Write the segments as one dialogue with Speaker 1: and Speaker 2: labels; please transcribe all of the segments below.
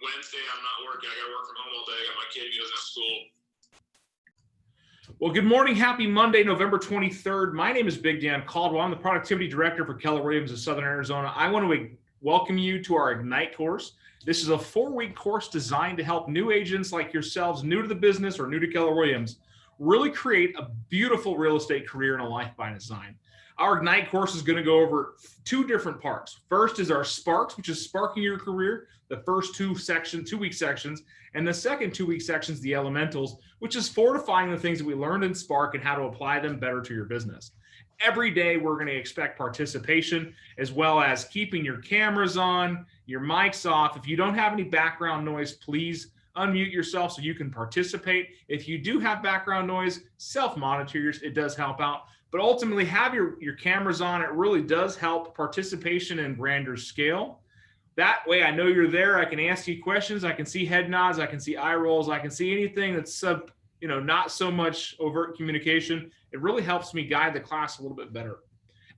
Speaker 1: Wednesday, I'm not working. I got to work from home all day. I got my kid who doesn't have school.
Speaker 2: Well, good morning. Happy Monday, November 23rd. My name is Big Dan Caldwell. I'm the Productivity Director for Keller Williams of Southern Arizona. I want to welcome you to our Ignite course. This is a 4-week course designed to help new agents like yourselves, new to the business or new to Keller Williams, really create a beautiful real estate career and a life by design. Our Ignite course is going to go over 2 different parts. First is our Sparks, which is sparking your career, the first 2-week sections, and the second 2-week sections, the Elementals, which is fortifying the things that we learned in Spark and how to apply them better to your business. Every day, we're going to expect participation, as well as keeping your cameras on, your mics off. If you don't have any background noise, please unmute yourself so you can participate. If you do have background noise, self-monitor yours. It does help out. But ultimately, have your cameras on. It really does help participation and grander scale. That way, I know you're there. I can ask you questions. I can see head nods. I can see eye rolls. I can see anything that's not so much overt communication. It really helps me guide the class a little bit better.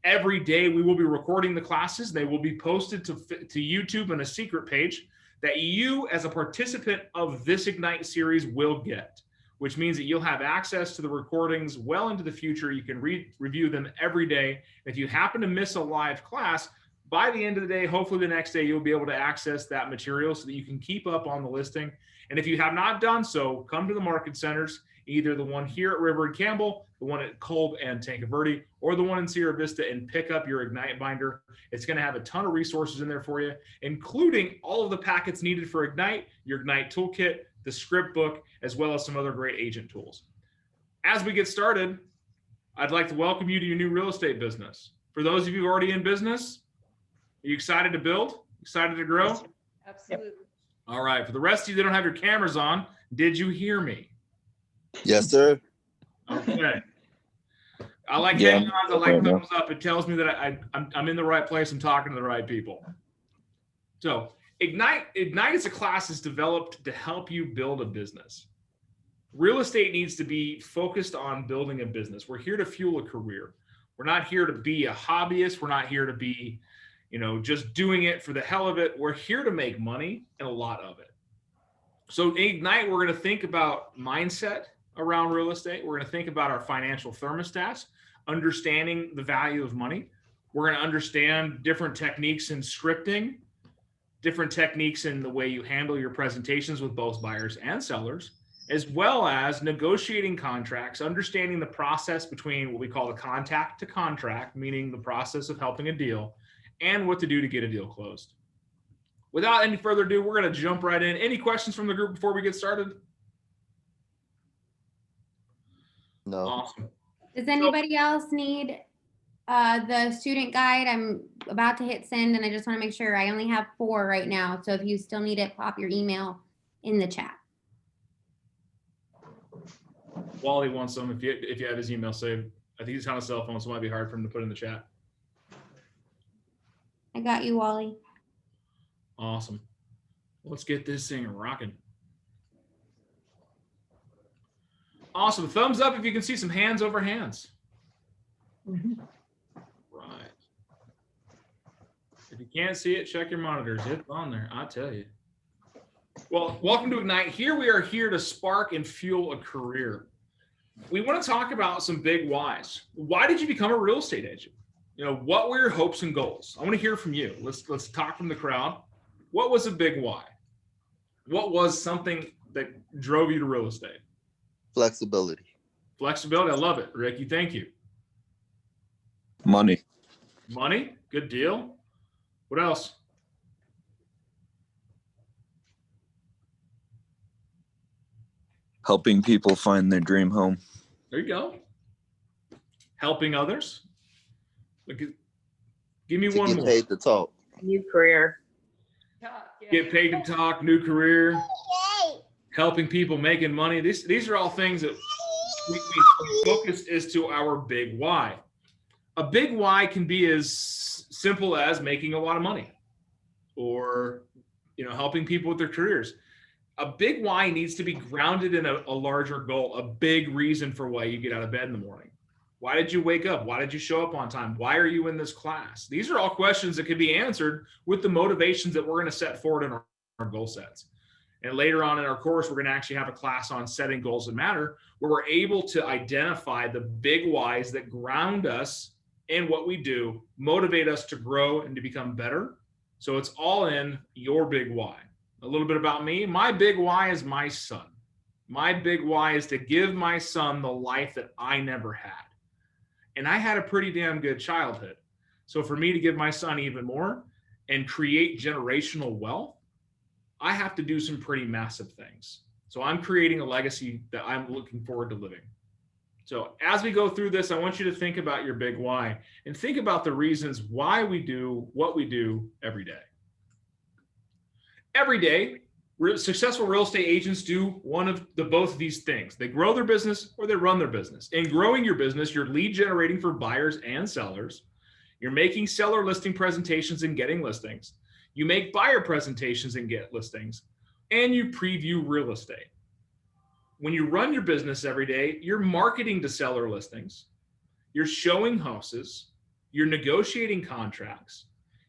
Speaker 2: Every day, we will be recording the classes. They will be posted to YouTube on a secret page that you, as a participant of this Ignite series, will get, which means that you'll have access to the recordings well into the future. You can review them every day. If you happen to miss a live class, by the end of the day, hopefully the next day, you'll be able to access that material so that you can keep up on the listing. And if you have not done so, come to the market centers, either the one here at River and Campbell, the one at Kolb and Tanque Verde, or the one in Sierra Vista, and pick up your Ignite binder. It's going to have a ton of resources in there for you, including all of the packets needed for Ignite, your Ignite Toolkit, the script book, as well as some other great agent tools. As we get started, I'd like to welcome you to your new real estate business. For those of you already in business, are you excited to build? Excited to grow?
Speaker 3: Absolutely.
Speaker 2: All right. For the rest of you that don't have your cameras on, did you hear me?
Speaker 4: Yes, sir.
Speaker 2: Okay. I like
Speaker 4: Yeah,
Speaker 2: head nods. I like thumbs up. It tells me that I'm in the right place. I'm talking to the right people. So Ignite is a class that's developed to help you build a business. Real estate needs to be focused on building a business. We're here to fuel a career. We're not here to be a hobbyist. We're not here to be just doing it for the hell of it. We're here to make money, and a lot of it. So in Ignite, we're going to think about mindset around real estate. We're going to think about our financial thermostats, understanding the value of money. We're going to understand different techniques in scripting, different techniques in the way you handle your presentations with both buyers and sellers, as well as negotiating contracts, understanding the process between what we call the contact to contract, meaning the process of helping a deal, and what to do to get a deal closed. Without any further ado, we're going to jump right in. Any questions from the group before we get started?
Speaker 4: No.
Speaker 2: Awesome.
Speaker 3: Does anybody else need the student guide? I'm about to hit send and I just want to make sure. I only have 4 right now. So if you still need it, pop your email in the chat.
Speaker 2: Wally wants some if you have his email saved. I think he's on a cell phone, so it might be hard for him to put in the chat.
Speaker 3: I got you, Wally.
Speaker 2: Awesome. Let's get this thing rocking. Awesome. Thumbs up if you can see some hands over hands. Right. If you can't see it, check your monitors. It's on there. I tell you. Well, welcome to Ignite. Here we are here to spark and fuel a career. We want to talk about some big whys. Why did you become a real estate agent? What were your hopes and goals? I want to hear from you. Let's talk from the crowd. What was a big why? What was something that drove you to real estate?
Speaker 4: Flexibility.
Speaker 2: Flexibility. I love it. Ricky, thank you.
Speaker 4: Money.
Speaker 2: Money. Good deal. What else?
Speaker 4: Helping people find their dream home.
Speaker 2: There you go. Helping others. Give me one more.
Speaker 4: Get paid to talk.
Speaker 5: New career.
Speaker 2: Get paid to talk, new career, helping people, making money. These are all things that we focus as to our big why. A big why can be as simple as making a lot of money or, helping people with their careers. A big why needs to be grounded in a larger goal, a big reason for why you get out of bed in the morning. Why did you wake up? Why did you show up on time? Why are you in this class? These are all questions that can be answered with the motivations that we're going to set forward in our goal sets. And later on in our course, we're going to actually have a class on setting goals that matter, where we're able to identify the big whys that ground us in what we do, motivate us to grow and to become better. So it's all in your big why. A little bit about me. My big why is my son. My big why is to give my son the life that I never had. And I had a pretty damn good childhood. So for me to give my son even more and create generational wealth, I have to do some pretty massive things. So I'm creating a legacy that I'm looking forward to living. So as we go through this, I want you to think about your big why and think about the reasons why we do what we do every day. Every day, successful real estate agents do one of both of these things. They grow their business or they run their business. In growing your business, you're lead generating for buyers and sellers. You're making seller listing presentations and getting listings. You make buyer presentations and get listings, and you preview real estate. When you run your business every day, you're marketing to seller listings, you're showing houses, you're negotiating contracts,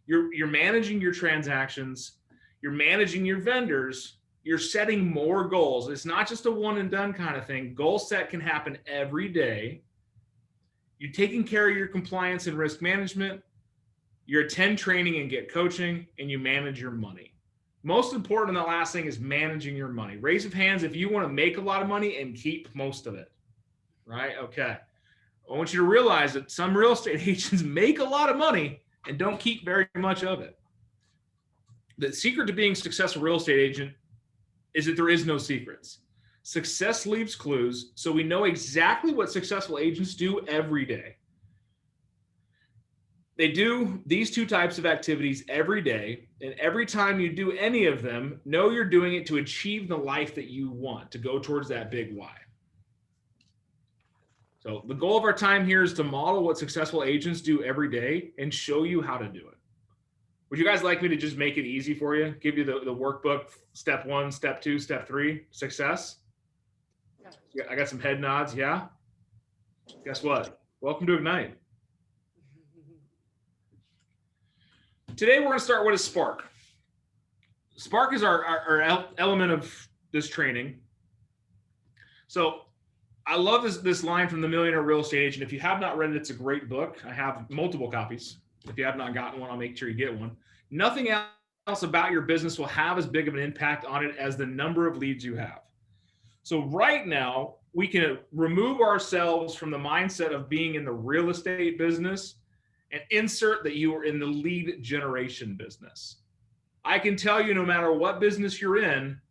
Speaker 2: you're managing your transactions, you're managing your vendors, you're setting more goals. It's not just a one and done kind of thing. Goal set can happen every day. You're taking care of your compliance and risk management. You attend training and get coaching, and you manage your money. Most important, the last thing is managing your money. Raise of hands if you want to make a lot of money and keep most of it, right? Okay. I want you to realize that some real estate agents make a lot of money and don't keep very much of it. The secret to being a successful real estate agent is that there is no secrets. Success leaves clues, so we know exactly what successful agents do every day. They do these two types of activities every day, and every time you do any of them, know you're doing it to achieve the life that you want, to go towards that big why. So the goal of our time here is to model what successful agents do every day and show you how to do it. Would you guys like me to just make it easy for you? Give you the workbook, step 1, step 2, step 3, success? Yeah, I got some head nods, yeah? Guess what? Welcome to Ignite. Today, we're going to start with a Spark. Spark is our element of this training. So I love this line from The Millionaire Real Estate Agent. If you have not read it, it's a great book. I have multiple copies. If you have not gotten one, I'll make sure you get one. Nothing else about your business will have as big of an impact on it as the number of leads you have. So right now, we can remove ourselves from the mindset of being in the real estate business and insert that you are in the lead generation business. I can tell you, no matter what business you're in,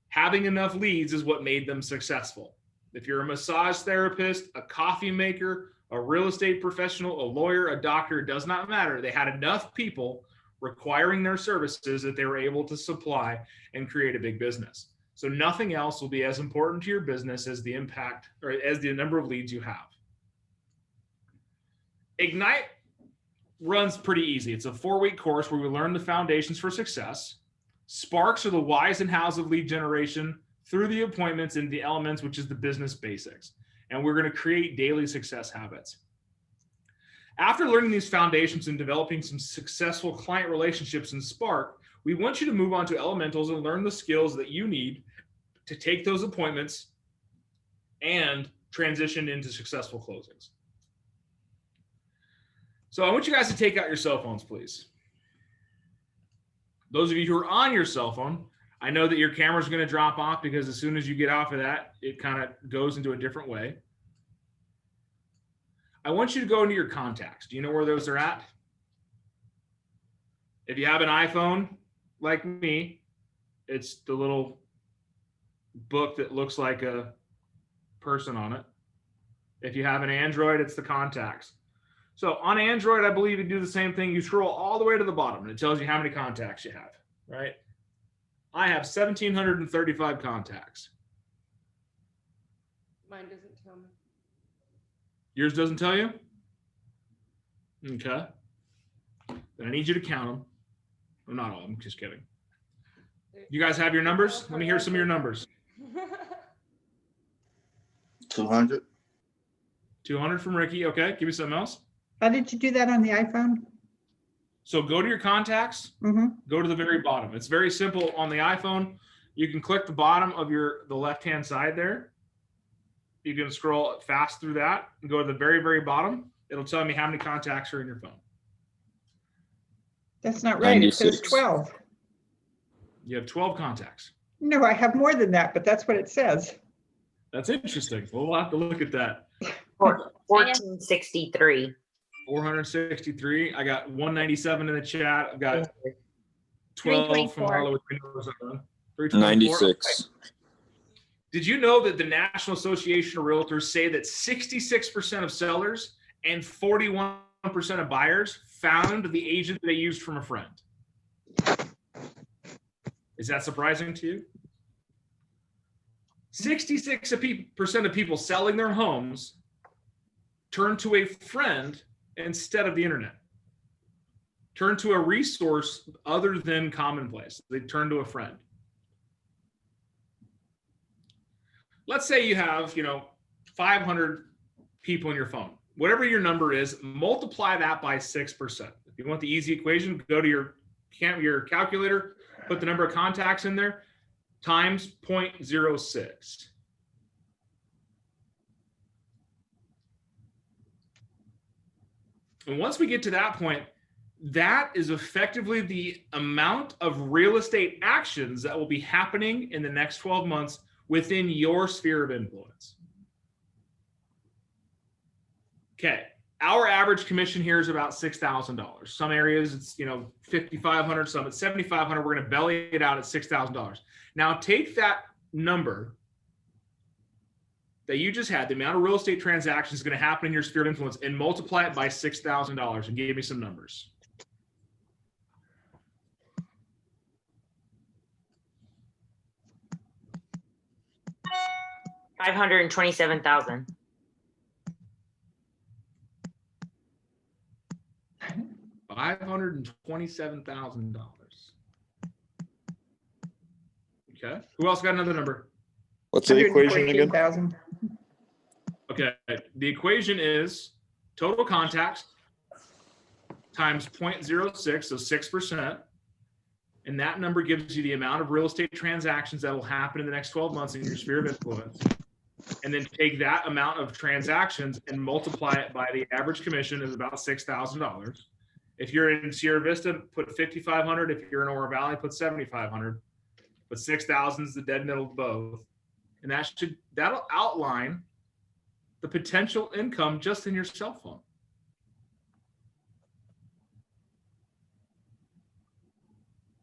Speaker 2: having enough leads is what made them successful. If you're a massage therapist, a coffee maker, a real estate professional, a lawyer, a doctor, it does not matter. They had enough people requiring their services that they were able to supply and create a big business. So nothing else will be as important to your business as the impact or as the number of leads you have. Ignite runs pretty easy. It's a 4-week course where we learn the foundations for success. Sparks are the whys and hows of lead generation through the appointments and the elements, which is the business basics. And we're going to create daily success habits. After learning these foundations and developing some successful client relationships in Spark, we want you to move on to elementals and learn the skills that you need to take those appointments and transition into successful closings. So I want you guys to take out your cell phones, please. Those of you who are on your cell phone, I know that your camera's going to drop off because as soon as you get off of that, it kind of goes into a different way. I want you to go into your contacts. Do you know where those are at? If you have an iPhone like me, it's the little book that looks like a person on it. If you have an Android, it's the contacts. So on Android, I believe you do the same thing. You scroll all the way to the bottom and it tells you how many contacts you have, right? I have 1,735 contacts.
Speaker 5: Mine doesn't tell me.
Speaker 2: Yours doesn't tell you? Okay. Then I need you to count them. Well, not all of them, just kidding. You guys have your numbers? Let me hear some of your numbers.
Speaker 4: 200.
Speaker 2: 200 from Ricky. Okay, give me something else.
Speaker 6: How did you do that on the iPhone?
Speaker 2: So go to your contacts, go to the very bottom. It's very simple on the iPhone. You can click the bottom of the left-hand side there. You can scroll fast through that and go to the very, very bottom. It'll tell me how many contacts are in your phone.
Speaker 5: That's not right. It says
Speaker 4: 96.
Speaker 5: 12.
Speaker 2: You have 12 contacts.
Speaker 5: No, I have more than that, but that's what it says.
Speaker 2: That's interesting. We'll have to look at that.
Speaker 6: 1463.
Speaker 2: 463. I got 197 in the chat. I've got 12 from
Speaker 3: 324.
Speaker 2: Harlow with Windows on. 324.
Speaker 4: 96.
Speaker 2: Did you know that the National Association of Realtors say that 66% of sellers and 41% of buyers found the agent they used from a friend? Is that surprising to you? 66% of people selling their homes turn to a friend instead of the internet. Turn to a resource other than Commonplace. They turn to a friend. Let's say you have, 500 people in your phone. Whatever your number is, multiply that by 6%. If you want the easy equation, go to your calculator, put the number of contacts in there, times 0.06. And once we get to that point, that is effectively the amount of real estate actions that will be happening in the next 12 months within your sphere of influence. Okay, our average commission here is about $6,000. Some areas it's $5,500, some at $7,500. We're going to belly it out at $6,000. Now take that number that you just had, the amount of real estate transactions going to happen in your sphere of influence, and multiply it by $6,000 and give me some numbers.
Speaker 6: $527,000.
Speaker 2: $527,000. Okay. Who else got another number?
Speaker 4: What's the equation again?
Speaker 5: 114,000.
Speaker 2: Okay. The equation is total contacts times 0.06, so 6%. And that number gives you the amount of real estate transactions that will happen in the next 12 months in your sphere of influence. And then take that amount of transactions and multiply it by the average commission is about $6,000. If you're in Sierra Vista, put 5,500. If you're in Oro Valley, put 7,500. But 6,000 is the dead middle of both. And that'll outline the potential income just in your cell phone.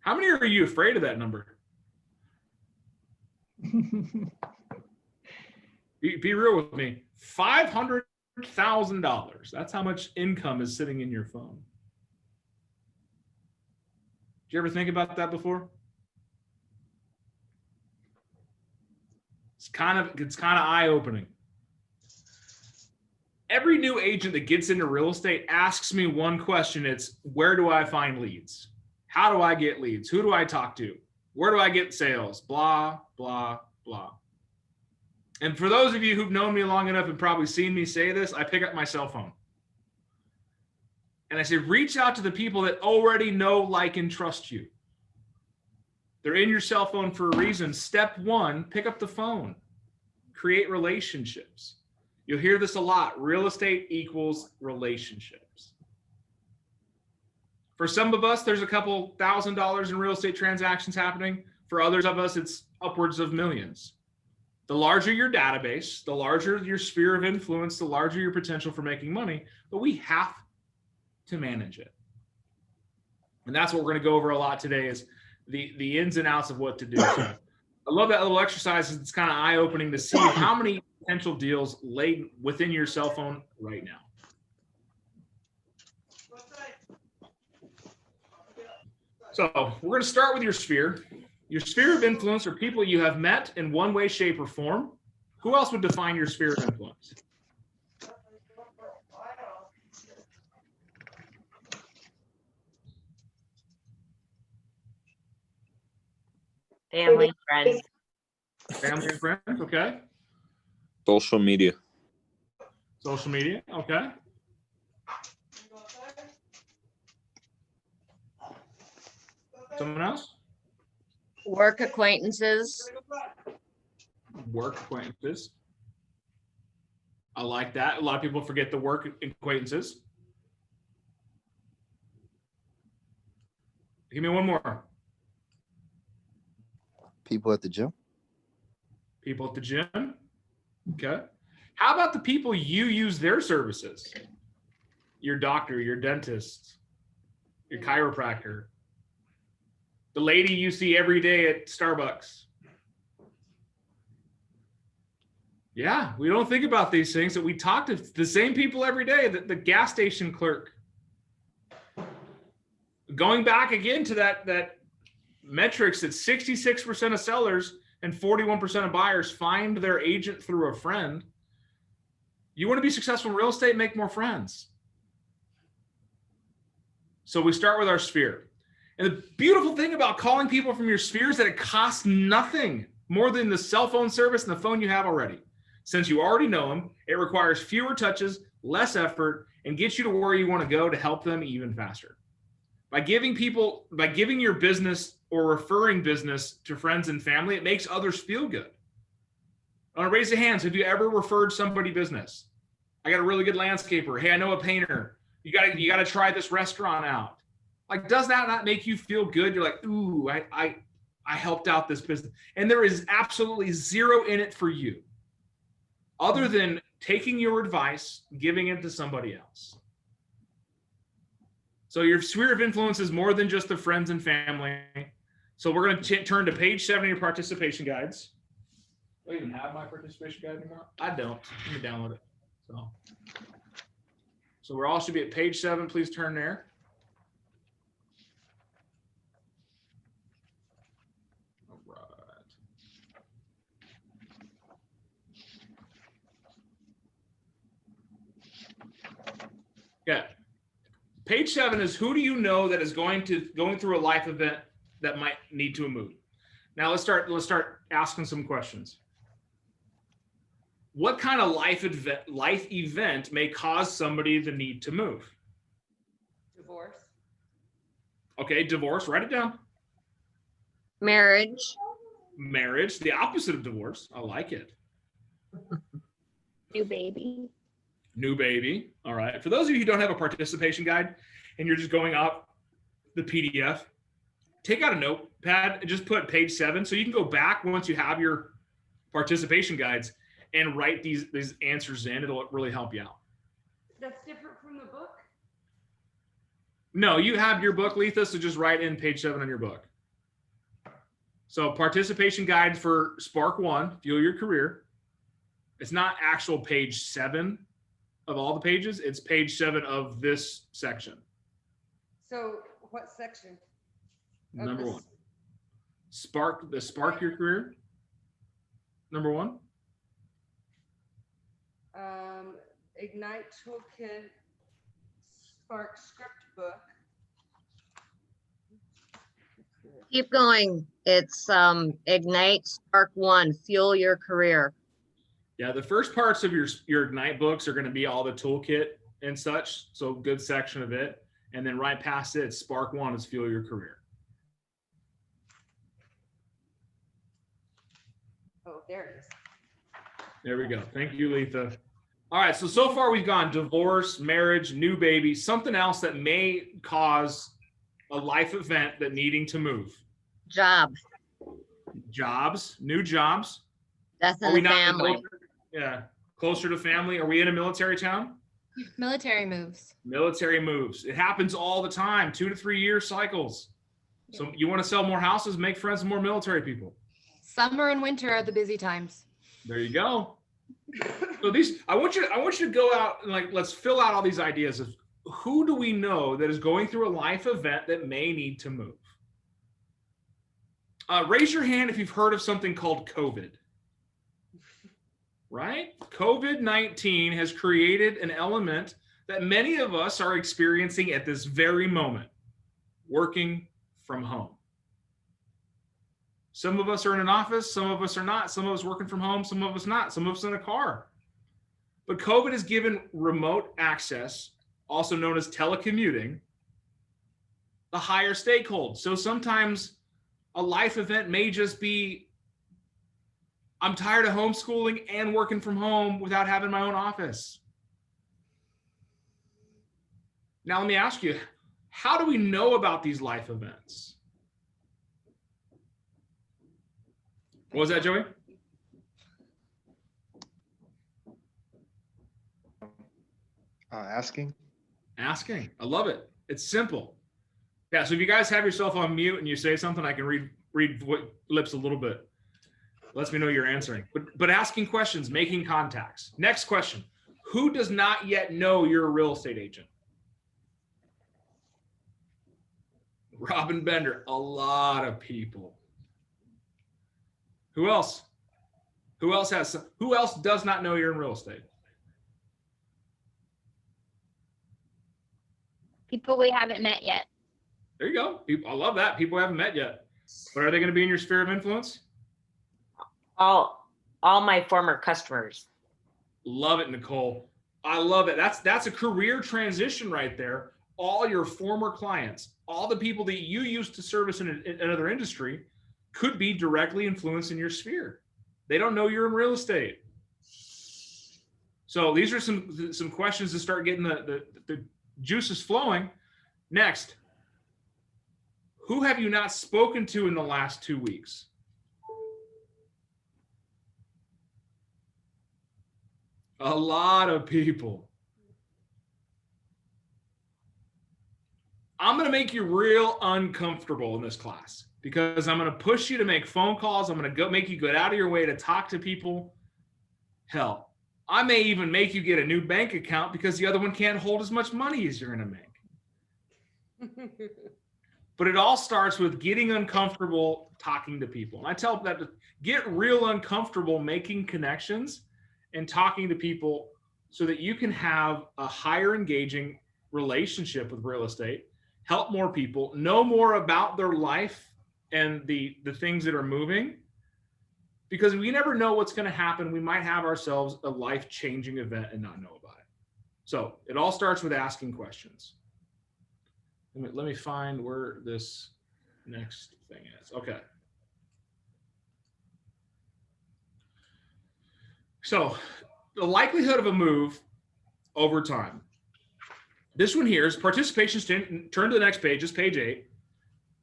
Speaker 2: How many are you afraid of that number? Be real with me. $500,000. That's how much income is sitting in your phone. Did you ever think about that before? It's kind of eye-opening. Every new agent that gets into real estate asks me one question. It's, where do I find leads? How do I get leads? Who do I talk to? Where do I get sales? Blah, blah, blah. And for those of you who've known me long enough and probably seen me say this, I pick up my cell phone. And I say, reach out to the people that already know, like, and trust you. They're in your cell phone for a reason. Step one, pick up the phone. Create relationships. You'll hear this a lot. Real estate equals relationships. For some of us, there's a couple $1,000s in real estate transactions happening. For others of us, it's upwards of millions. The larger your database, the larger your sphere of influence, the larger your potential for making money, but we have to manage it. And that's what we're going to go over a lot today is the ins and outs of what to do. So I love that little exercise. It's kind of eye-opening to see how many potential deals laid within your cell phone right now. So we're going to start with your sphere. Your sphere of influence are people you have met in one way, shape, or form. Who else would define your sphere of influence?
Speaker 6: Family, friends.
Speaker 2: Family and friends, okay.
Speaker 4: Social media.
Speaker 2: Social media, okay. Someone else?
Speaker 7: Work acquaintances.
Speaker 2: Work acquaintances. I like that. A lot of people forget the work acquaintances. Give me one more.
Speaker 8: People at the gym.
Speaker 2: People at the gym. Okay. How about the people you use their services? Your doctor, your dentist, your chiropractor, the lady you see every day at Starbucks. Yeah, we don't think about these things, that we talk to the same people every day, the gas station clerk. Going back again to that metrics that 66% of sellers and 41% of buyers find their agent through a friend. You want to be successful in real estate, make more friends. So we start with our sphere. And the beautiful thing about calling people from your sphere is that it costs nothing more than the cell phone service and the phone you have already. Since you already know them, it requires fewer touches, less effort, and gets you to where you want to go to help them even faster. By giving your business or referring business to friends and family, it makes others feel good. I want to raise the hands. Have you ever referred somebody business? I got a really good landscaper. Hey, I know a painter. You got to try this restaurant out. Like, does that not make you feel good? You're like, ooh, I helped out this business. And there is absolutely zero in it for you, other than taking your advice, giving it to somebody else. So your sphere of influence is more than just the friends and family. So we're going to turn to page 7 of your participation guides. Do I even have my participation guide anymore? I don't. Let me download it. So we're all should be at page 7. Please turn there. All right. Yeah. Page 7 is who do you know that is going through a life event that might need to move. Now let's start asking some questions. What kind of life event may cause somebody the need to move?
Speaker 7: Divorce.
Speaker 2: Okay, divorce, write it down.
Speaker 7: Marriage.
Speaker 2: Marriage, the opposite of divorce. I like it.
Speaker 7: New baby.
Speaker 2: New baby. All right. For those of you who don't have a participation guide and you're just going up the PDF, take out a notepad and just put page 7 so you can go back once you have your participation guides and write these answers in. It'll really help you out.
Speaker 7: That's different from the book?
Speaker 2: No, you have your book, Letha, so just write in page 7 on your book. So participation guide for Spark 1, Fuel Your Career. It's not actual page 7 of all the pages. It's page 7 of this section.
Speaker 9: So what section?
Speaker 2: Number 1. Spark Your Career. Number 1.
Speaker 9: Ignite Toolkit, Spark Script Book.
Speaker 7: Keep going. It's Ignite Spark 1, Fuel Your Career.
Speaker 2: Yeah, the first parts of your Ignite books are going to be all the toolkit and such. So good section of it. And then right past it, Spark 1 is Fuel Your Career.
Speaker 9: Oh, there it is.
Speaker 2: There we go. Thank you, Letha. All right, so far we've gone divorce, marriage, new baby, something else that may cause a life event that needing to move.
Speaker 7: Job.
Speaker 2: Jobs, new jobs.
Speaker 7: Death in the family.
Speaker 2: Closer to family. Are we in a military town?
Speaker 10: Military moves.
Speaker 2: Military moves. It happens all the time, 2 to 3 year cycles. So you want to sell more houses, make friends with more military people.
Speaker 10: Summer and winter are the busy times.
Speaker 2: There you go. So I want you to go out and let's fill out all these ideas of who do we know that is going through a life event that may need to move. Raise your hand if you've heard of something called COVID. Right? COVID-19 has created an element that many of us are experiencing at this very moment, working from home. Some of us are in an office, some of us are not, some of us working from home, some of us not, some of us in a car. But COVID has given remote access, also known as telecommuting, the higher stakehold. So sometimes a life event may just be, I'm tired of homeschooling and working from home without having my own office. Now, let me ask you, how do we know about these life events? What was that, Joey?
Speaker 8: Asking.
Speaker 2: Asking. I love it. It's simple. Yeah, so if you guys have yourself on mute and you say something, I can read what lips a little bit. Lets me know you're answering. But asking questions, making contacts. Next question. Who does not yet know you're a real estate agent? Robin Bender. A lot of people. Who else? Who else does not know you're in real estate?
Speaker 11: People we haven't met yet.
Speaker 2: There you go. I love that. People haven't met yet. But are they going to be in your sphere of influence?
Speaker 6: All my former customers.
Speaker 2: Love it, Nicole. I love it. That's a career transition right there. All your former clients, all the people that you used to service in another industry could be directly influenced in your sphere. They don't know you're in real estate. So these are some questions to start getting the juices flowing. Next, who have you not spoken to in the last 2 weeks? A lot of people. I'm going to make you real uncomfortable in this class because I'm going to push you to make phone calls. I'm going to make you go out of your way to talk to people. Hell, I may even make you get a new bank account because the other one can't hold as much money as you're going to make. But it all starts with getting uncomfortable talking to people. And I tell that to get real uncomfortable making connections and talking to people so that you can have a higher engaging relationship with real estate, help more people, know more about their life and the things that are moving. Because we never know what's going to happen. We might have ourselves a life-changing event and not know about it. So it all starts with asking questions. Let me find where this next thing is. Okay. So the likelihood of a move over time. This one here is participation stint. Turn to the next page, is page 8.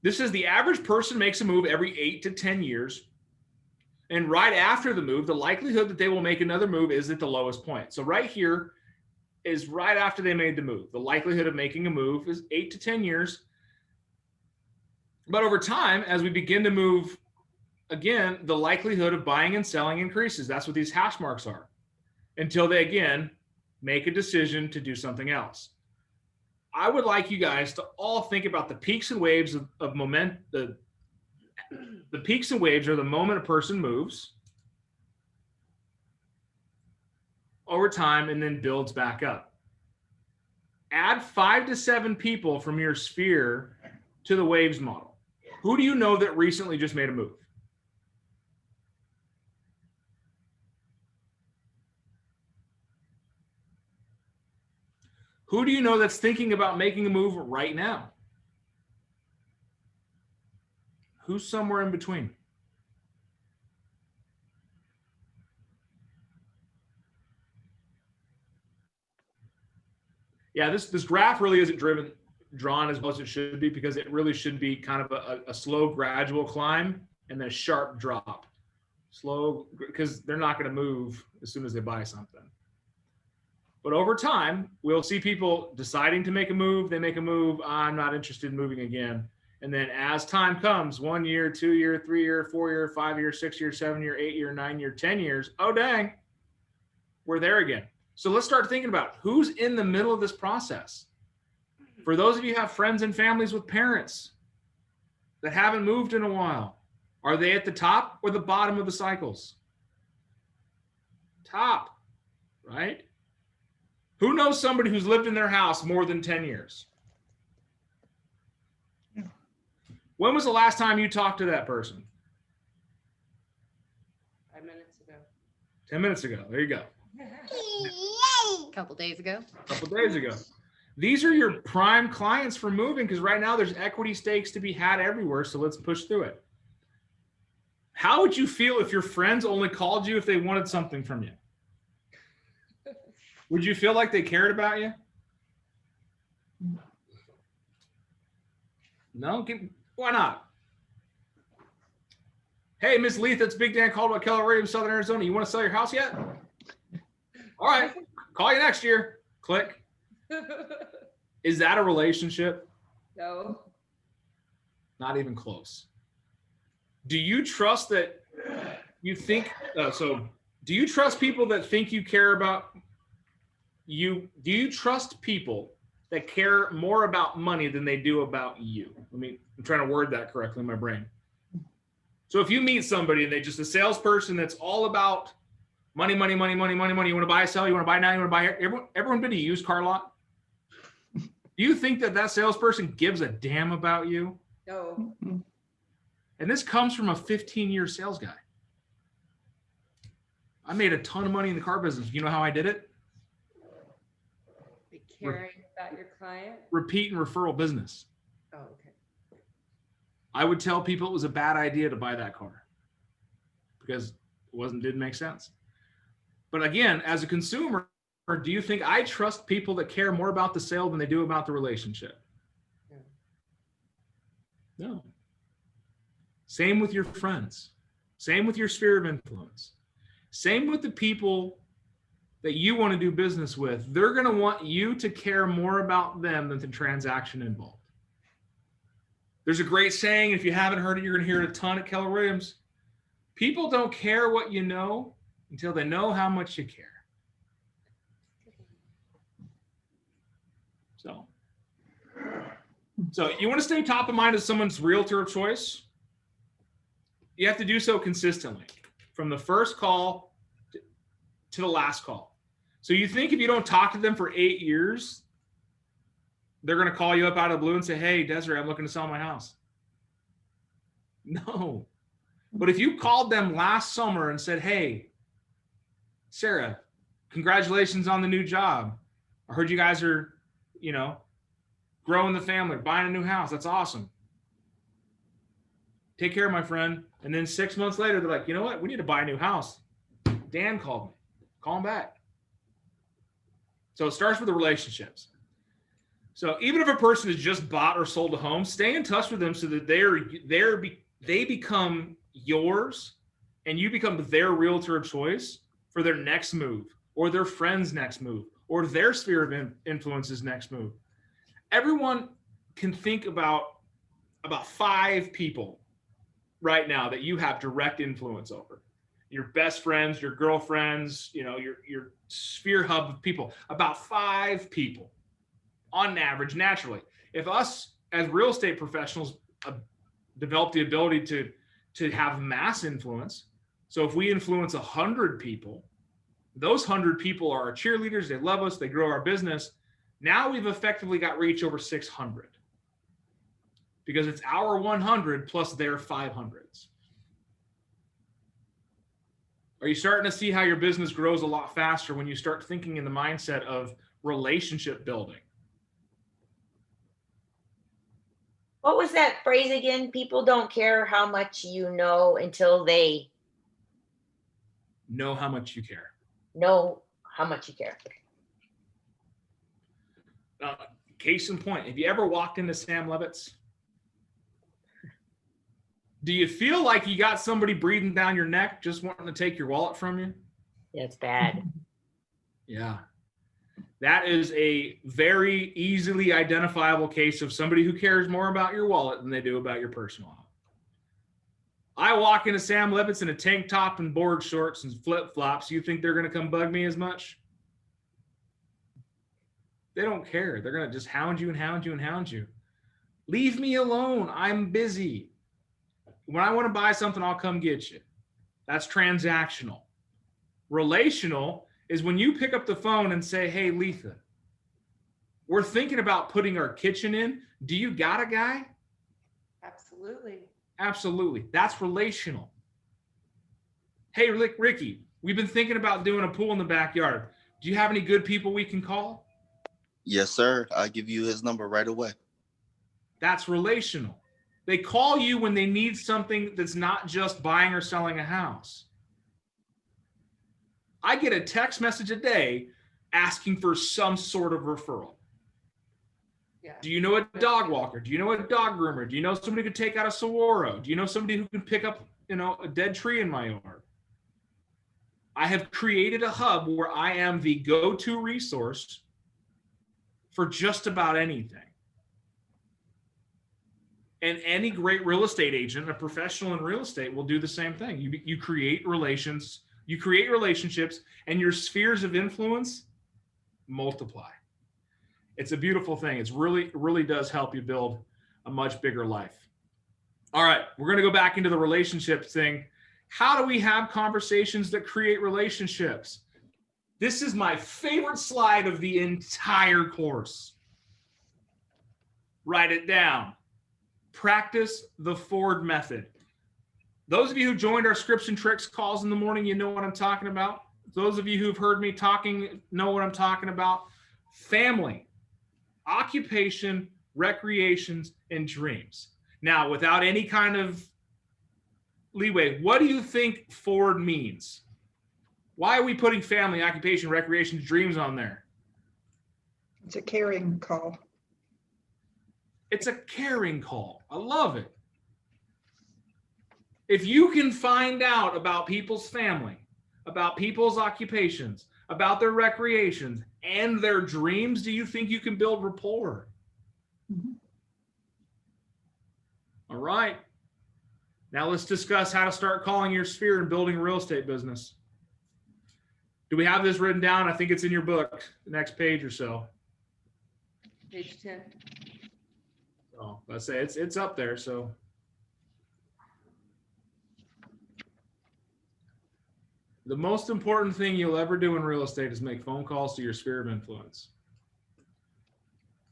Speaker 2: This is the average person makes a move every 8 to 10 years. And right after the move, the likelihood that they will make another move is at the lowest point. So right here is right after they made the move. The likelihood of making a move is 8 to 10 years. But over time, as we begin to move, again, the likelihood of buying and selling increases. That's what these hash marks are. Until they, again, make a decision to do something else. I would like you guys to all think about the peaks and waves of momentum. The peaks and waves are the moment a person moves over time and then builds back up. Add 5 to 7 people from your sphere to the waves model. Who do you know that recently just made a move? Who do you know that's thinking about making a move right now? Who's somewhere in between? Yeah, this graph really isn't drawn as well as it should be because it really should be kind of a slow, gradual climb and then a sharp drop. Slow, because they're not going to move as soon as they buy something. But over time, we'll see people deciding to make a move. They make a move. I'm not interested in moving again. And then as time comes, 1 year, 2 year, 3 year, 4 year, 5 year, 6 year, 7 year, 8 year, 9 year, 10 years. Oh, dang, we're there again. So let's start thinking about who's in the middle of this process. For those of you who have friends and families with parents that haven't moved in a while, are they at the top or the bottom of the cycles? Top, right? Who knows somebody who's lived in their house more than 10 years? When was the last time you talked to that person?
Speaker 9: 5 minutes ago.
Speaker 2: 10 minutes ago. There you go.
Speaker 10: A couple days ago.
Speaker 2: A couple days ago. These are your prime clients for moving because right now there's equity stakes to be had everywhere. So let's push through it. How would you feel if your friends only called you if they wanted something from you? Would you feel like they cared about you? No? Why not? Hey, Miss Leith, it's Big Dan Caldwell, Keller Williams, Southern Arizona. You want to sell your house yet? All right. Call you next year. Click. Is that a relationship?
Speaker 9: No.
Speaker 2: Not even close. Do you trust that you think, do you trust people that think you care about you? Do you trust people that care more about money than they do about you? I'm trying to word that correctly in my brain. So if you meet somebody and they just a salesperson that's all about money, money, money, money, money, money. You want to buy, sell, you want to buy now, you want to buy. Everyone been to a used car lot? Do you think that salesperson gives a damn about you?
Speaker 9: No.
Speaker 2: And this comes from a 15-year sales guy. I made a ton of money in the car business. You know how I did it?
Speaker 9: Be caring about your client.
Speaker 2: Repeat and referral business.
Speaker 9: Oh, okay.
Speaker 2: I would tell people it was a bad idea to buy that car because it didn't make sense. But again, as a consumer, do you think I trust people that care more about the sale than they do about the relationship? No. Same with your friends. Same with your sphere of influence. Same with the people that you want to do business with. They're going to want you to care more about them than the transaction involved. There's a great saying, if you haven't heard it, you're going to hear it a ton at Keller Williams. People don't care what you know until they know how much you care. So you want to stay top of mind as someone's realtor of choice. You have to do so consistently from the first call to the last call. So you think if you don't talk to them for 8 years, they're going to call you up out of the blue and say, hey, Desiree, I'm looking to sell my house. No. But if you called them last summer and said, hey, Sarah, congratulations on the new job. I heard you guys are, growing the family, buying a new house. That's awesome. Take care, my friend. And then 6 months later, they're like, you know what? We need to buy a new house. Dan called me. Call him back. So it starts with the relationships. So even if a person has just bought or sold a home, stay in touch with them so that they become yours and you become their realtor of choice for their next move or their friend's next move or their sphere of influence's next move. Everyone can think about 5 people right now that you have direct influence over. Your best friends, your girlfriends, your sphere hub of people, about 5 people on average, naturally. If us as real estate professionals develop the ability to have mass influence, so if we influence 100 people, those 100 people are our cheerleaders, they love us, they grow our business. Now we've effectively got reach over 600 because it's our 100 plus their 500s. Are you starting to see how your business grows a lot faster when you start thinking in the mindset of relationship building?
Speaker 6: What was that phrase again? People don't care how much you know until they
Speaker 2: Know how much you care.
Speaker 6: know how much you care.
Speaker 2: Case in point, have you ever walked into Sam Levitt's? Do you feel like you got somebody breathing down your neck just wanting to take your wallet from you?
Speaker 6: Yeah, it's bad.
Speaker 2: Yeah. That is a very easily identifiable case of somebody who cares more about your wallet than they do about your personal health. I walk into Sam Levitt's in a tank top and board shorts and flip-flops. You think they're going to come bug me as much? They don't care. They're going to just hound you and hound you and hound you. Leave me alone. I'm busy. When I want to buy something, I'll come get you. That's transactional. Relational is when you pick up the phone and say, hey, Letha, we're thinking about putting our kitchen in. Do you got a guy?
Speaker 9: Absolutely.
Speaker 2: Absolutely. That's relational. Hey, Ricky, we've been thinking about doing a pool in the backyard. Do you have any good people we can call?
Speaker 8: Yes, sir. I'll give you his number right away.
Speaker 2: That's relational. They call you when they need something that's not just buying or selling a house. I get a text message a day asking for some sort of referral.
Speaker 9: Yeah.
Speaker 2: Do you know a dog walker? Do you know a dog groomer? Do you know somebody who could take out a saguaro? Do you know somebody who can pick up, a dead tree in my yard? I have created a hub where I am the go-to resource for just about anything. And any great real estate agent, a professional in real estate, will do the same thing. You create relations, you create relationships, and your spheres of influence multiply. It's a beautiful thing. It really does help you build a much bigger life. All right, we're going to go back into the relationship thing. How do we have conversations that create relationships? This is my favorite slide of the entire course. Write it down. Practice the Ford method. Those of you who joined our scripts and tricks calls in the morning, you know what I'm talking about. Those of you who've heard me talking know what I'm talking about. Family, occupation, recreations, and dreams. Now, without any kind of leeway, what do you think Ford means? Why are we putting family, occupation, recreation, dreams on there?
Speaker 5: It's a caring call.
Speaker 2: It's a caring call. I love it. If you can find out about people's family, about people's occupations, about their recreations and their dreams, do you think you can build rapport?
Speaker 5: Mhm.
Speaker 2: All right. Now let's discuss how to start calling your sphere and building a real estate business. Do we have this written down? I think it's in your book, the next page or so.
Speaker 9: Page 10.
Speaker 2: Oh, let's say it's up there. So the most important thing you'll ever do in real estate is make phone calls to your sphere of influence.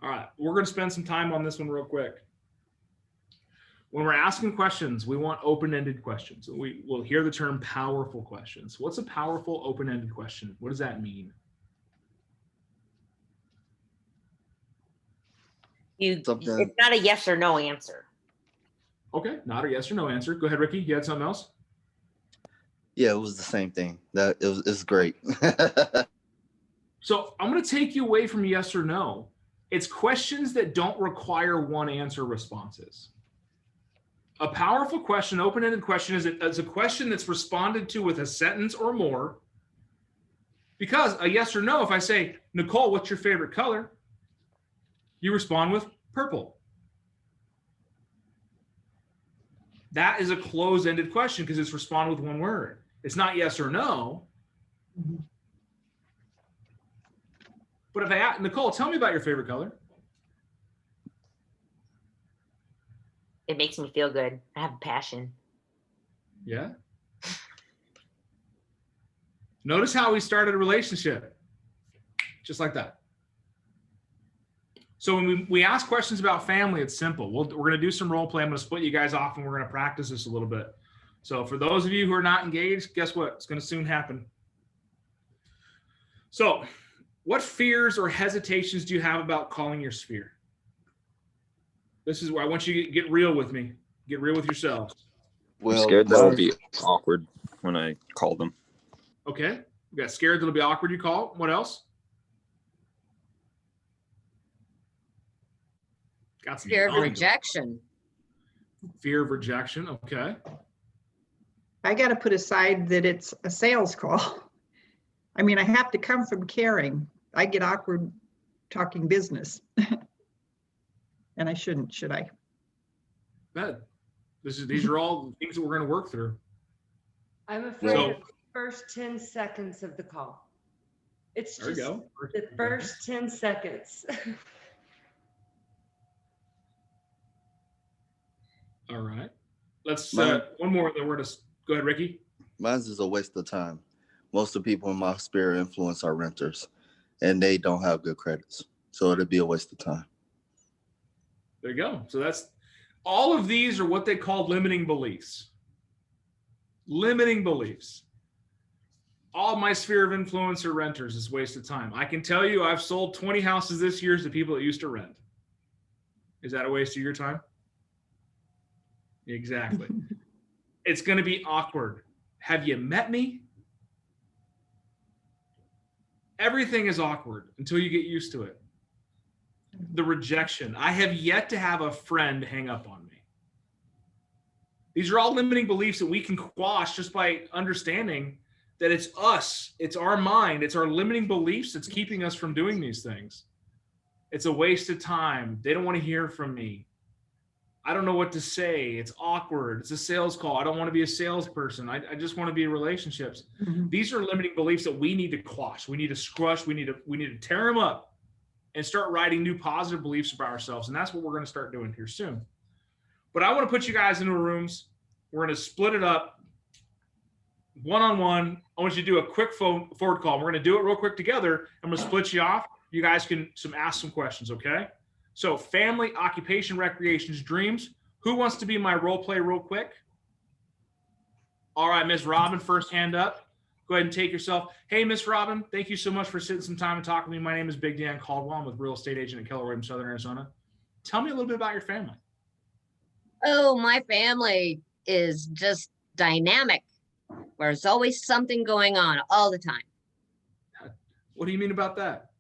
Speaker 2: All right, we're going to spend some time on this one real quick. When we're asking questions, we want open-ended questions. We will hear the term powerful questions. What's a powerful open-ended question? What does that mean?
Speaker 6: It's not a yes or no answer.
Speaker 2: Okay, not a yes or no answer. Go ahead, Ricky. You had something else?
Speaker 8: Yeah, it was the same thing. It's great.
Speaker 2: So I'm going to take you away from yes or no. It's questions that don't require one answer responses. A powerful question, open-ended question, is a question that's responded to with a sentence or more. Because a yes or no, if I say, Nicole, what's your favorite color? You respond with purple. That is a closed-ended question because it's responded with one word. It's not yes or no.
Speaker 5: Mhm.
Speaker 2: But if I ask, Nicole, tell me about your favorite color.
Speaker 6: It makes me feel good. I have passion.
Speaker 2: Yeah. Notice how we started a relationship. Just like that. So when we ask questions about family, it's simple. We're going to do some role play. I'm going to split you guys off and we're going to practice this a little bit. So for those of you who are not engaged, guess what? It's going to soon happen. So what fears or hesitations do you have about calling your sphere? This is where I want you to get real with me. Get real with yourselves.
Speaker 4: I'm scared that it'll be awkward when I call them.
Speaker 2: Okay. You got scared that it'll be awkward you call. What else? Got some
Speaker 7: Fear of
Speaker 2: yawning.
Speaker 7: rejection.
Speaker 2: Fear of rejection. Okay.
Speaker 5: I got to put aside that it's a sales call. I mean, I have to come from caring. I get awkward talking business. And I shouldn't, should I?
Speaker 2: Bad. These are all things that we're going to work through.
Speaker 9: I'm afraid of the first 10 seconds of the call. It's
Speaker 2: There you
Speaker 9: just
Speaker 2: go.
Speaker 9: the first 10 seconds.
Speaker 2: All right. Let's one more that we're going to go ahead, Ricky.
Speaker 8: Mine's is a waste of time. Most of the people in my sphere of influence are renters and they don't have good credits. So it'd be a waste of time.
Speaker 2: There you go. So that's all of these are what they call limiting beliefs. Limiting beliefs. all my sphere of influence are renters. It's a waste of time. I can tell you I've sold 20 houses this year to people that used to rent. Is that a waste of your time? Exactly. It's going to be awkward. Have you met me? Everything is awkward until you get used to it. The rejection. I have yet to have a friend hang up on me. These are all limiting beliefs that we can quash just by understanding that it's us, it's our mind, it's our limiting beliefs that's keeping us from doing these things. It's a waste of time. They don't want to hear from me. I don't know what to say. It's awkward. It's a sales call. I don't want to be a salesperson. I just want to be in relationships.
Speaker 5: Mhm.
Speaker 2: These are limiting beliefs that we need to quash. We need to scrush. We need to tear them up and start writing new positive beliefs about ourselves. And that's what we're going to start doing here soon. But I want to put you guys into rooms. We're going to split it up one-on-one. I want you to do a quick forward call. We're going to do it real quick together. I'm going to split you off. You guys can ask some questions, okay? So family, occupation, recreations, dreams. Who wants to be my role play real quick? All right, Miss Robin, first hand up. Go ahead and take yourself. Hey, Miss Robin, thank you so much for sitting some time and talking to me. My name is Big Dan Caldwell. I'm with real estate agent at Keller Williams, Southern Arizona. Tell me a little bit about your family.
Speaker 7: Oh, my family is just dynamic. There's always something going on all the time.
Speaker 2: What do you mean about that?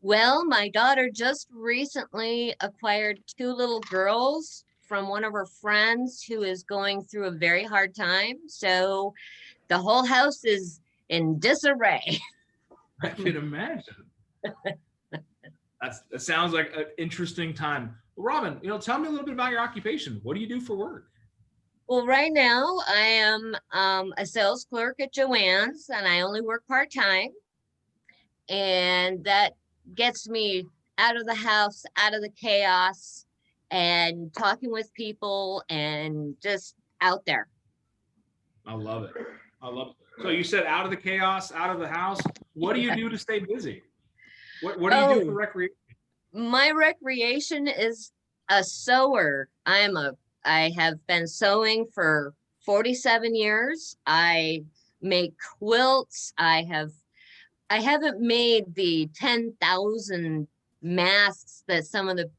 Speaker 7: Well, my daughter just recently acquired 2 little girls from one of her friends who is going through a very hard time. So the whole house is in disarray.
Speaker 2: I can imagine. That sounds like an interesting time. Robin, tell me a little bit about your occupation. What do you do for work?
Speaker 7: Well, right now I am a sales clerk at Joann's, and I only work part-time. And that gets me out of the house, out of the chaos, and talking with people and just out there.
Speaker 2: I love it. I love it. So you said out of the chaos, out of the house. What do you do to stay busy? What do you do for recreation?
Speaker 7: My recreation is a sewer. I have been sewing for 47 years. I make quilts. I haven't made the 10,000 masks that some of the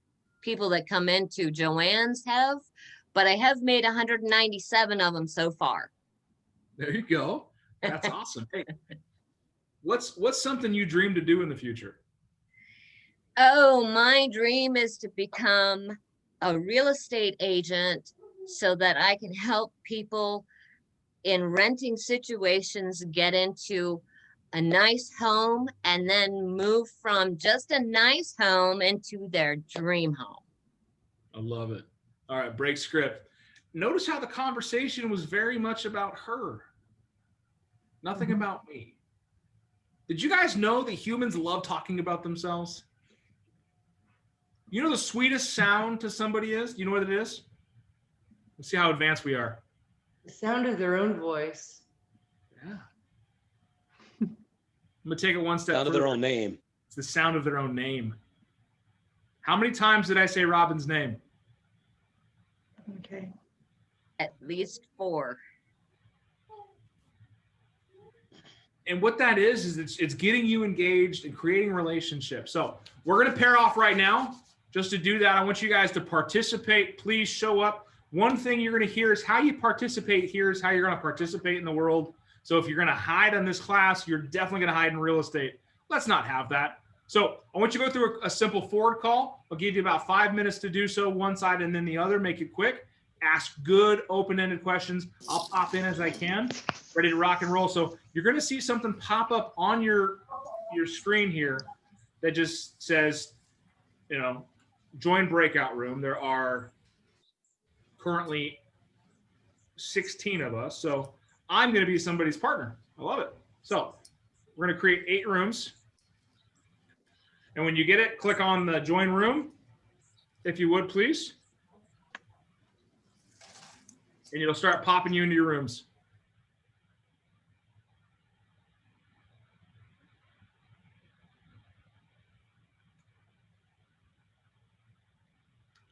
Speaker 7: people that come into Joann's have, but I have made 197 of them so far.
Speaker 2: There you go. That's awesome. Hey, what's something you dream to do in the future?
Speaker 7: Oh, my dream is to become a real estate agent so that I can help people in renting situations get into a nice home and then move from just a nice home into their dream home.
Speaker 2: I love it. All right, break script. Notice how the conversation was very much about her. Nothing about me. Did you guys know that humans love talking about themselves? You know the sweetest sound to somebody is? You know what it is? Let's see how advanced we are.
Speaker 9: The sound of their own voice.
Speaker 2: Yeah. I'm going to take it one step
Speaker 12: Sound of
Speaker 2: further.
Speaker 12: their own name.
Speaker 2: It's the sound of their own name. How many times did I say Robin's name?
Speaker 5: Okay.
Speaker 7: At least 4.
Speaker 2: And what that is it's getting you engaged and creating relationships. So we're going to pair off right now. Just to do that, I want you guys to participate. Please show up. One thing you're going to hear is how you participate here is how you're going to participate in the world. So if you're going to hide in this class, you're definitely going to hide in real estate. Let's not have that. So I want you to go through a simple forward call. I'll give you about 5 minutes to do so, one side and then the other. Make it quick. Ask good open-ended questions. I'll pop in as I can. Ready to rock and roll. So you're going to see something pop up on your screen here that just says, join breakout room. There are currently 16 of us. So I'm going to be somebody's partner. I love it. So we're going to create 8 rooms. And when you get it, click on the join room, if you would, please. And it'll start popping you into your rooms.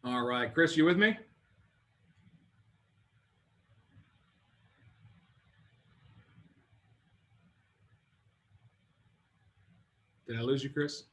Speaker 2: All right, Chris, you with me? Did I lose you, Chris?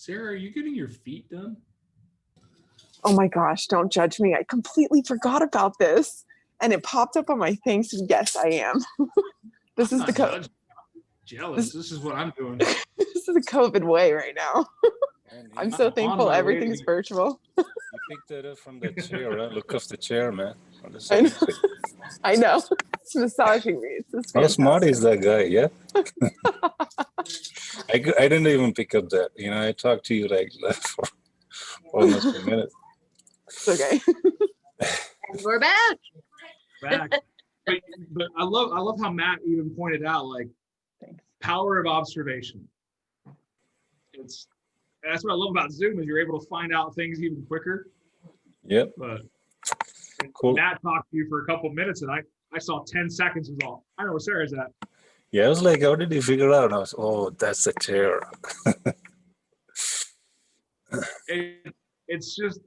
Speaker 2: Sarah, are you getting your feet done?
Speaker 12: Oh my gosh, don't judge me. I completely forgot about this. And it popped up on my thing. So yes, I am. This is the code.
Speaker 2: Jealous. This is what I'm doing.
Speaker 12: This is the COVID way right now. I'm so thankful everything's virtual.
Speaker 13: You picked that up from the chair, right? Look off the chair, man.
Speaker 12: I know. I know. It's massaging me. It's
Speaker 13: How smart is that guy? Yeah. I didn't even pick up that. You know, I talked to you like for almost a minute.
Speaker 12: It's okay.
Speaker 7: And we're back.
Speaker 2: But I love how Matt even pointed out, like, power of observation. That's what I love about Zoom, is you're able to find out things even quicker.
Speaker 13: Yep.
Speaker 2: But
Speaker 13: cool.
Speaker 2: Matt talked to you for a couple of minutes, and I saw 10 seconds was all. I know where Sarah's at.
Speaker 13: Yeah, I was like, how did he figure out? And I was, oh, that's a chair.
Speaker 2: It's just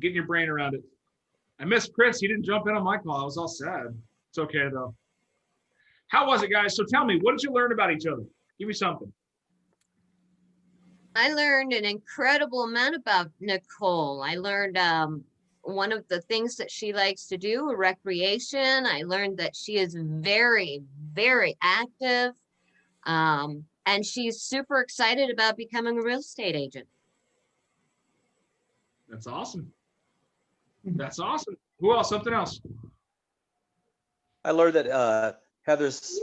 Speaker 2: getting your brain around it. I missed Chris. He didn't jump in on my call. I was all sad. It's okay, though. How was it, guys? So tell me, what did you learn about each other? Give me something.
Speaker 7: I learned an incredible amount about Nicole. I learned one of the things that she likes to do, recreation. I learned that she is very, very active. And she's super excited about becoming a real estate agent.
Speaker 2: That's awesome. That's awesome. Who else? Something else?
Speaker 14: I learned that Heather's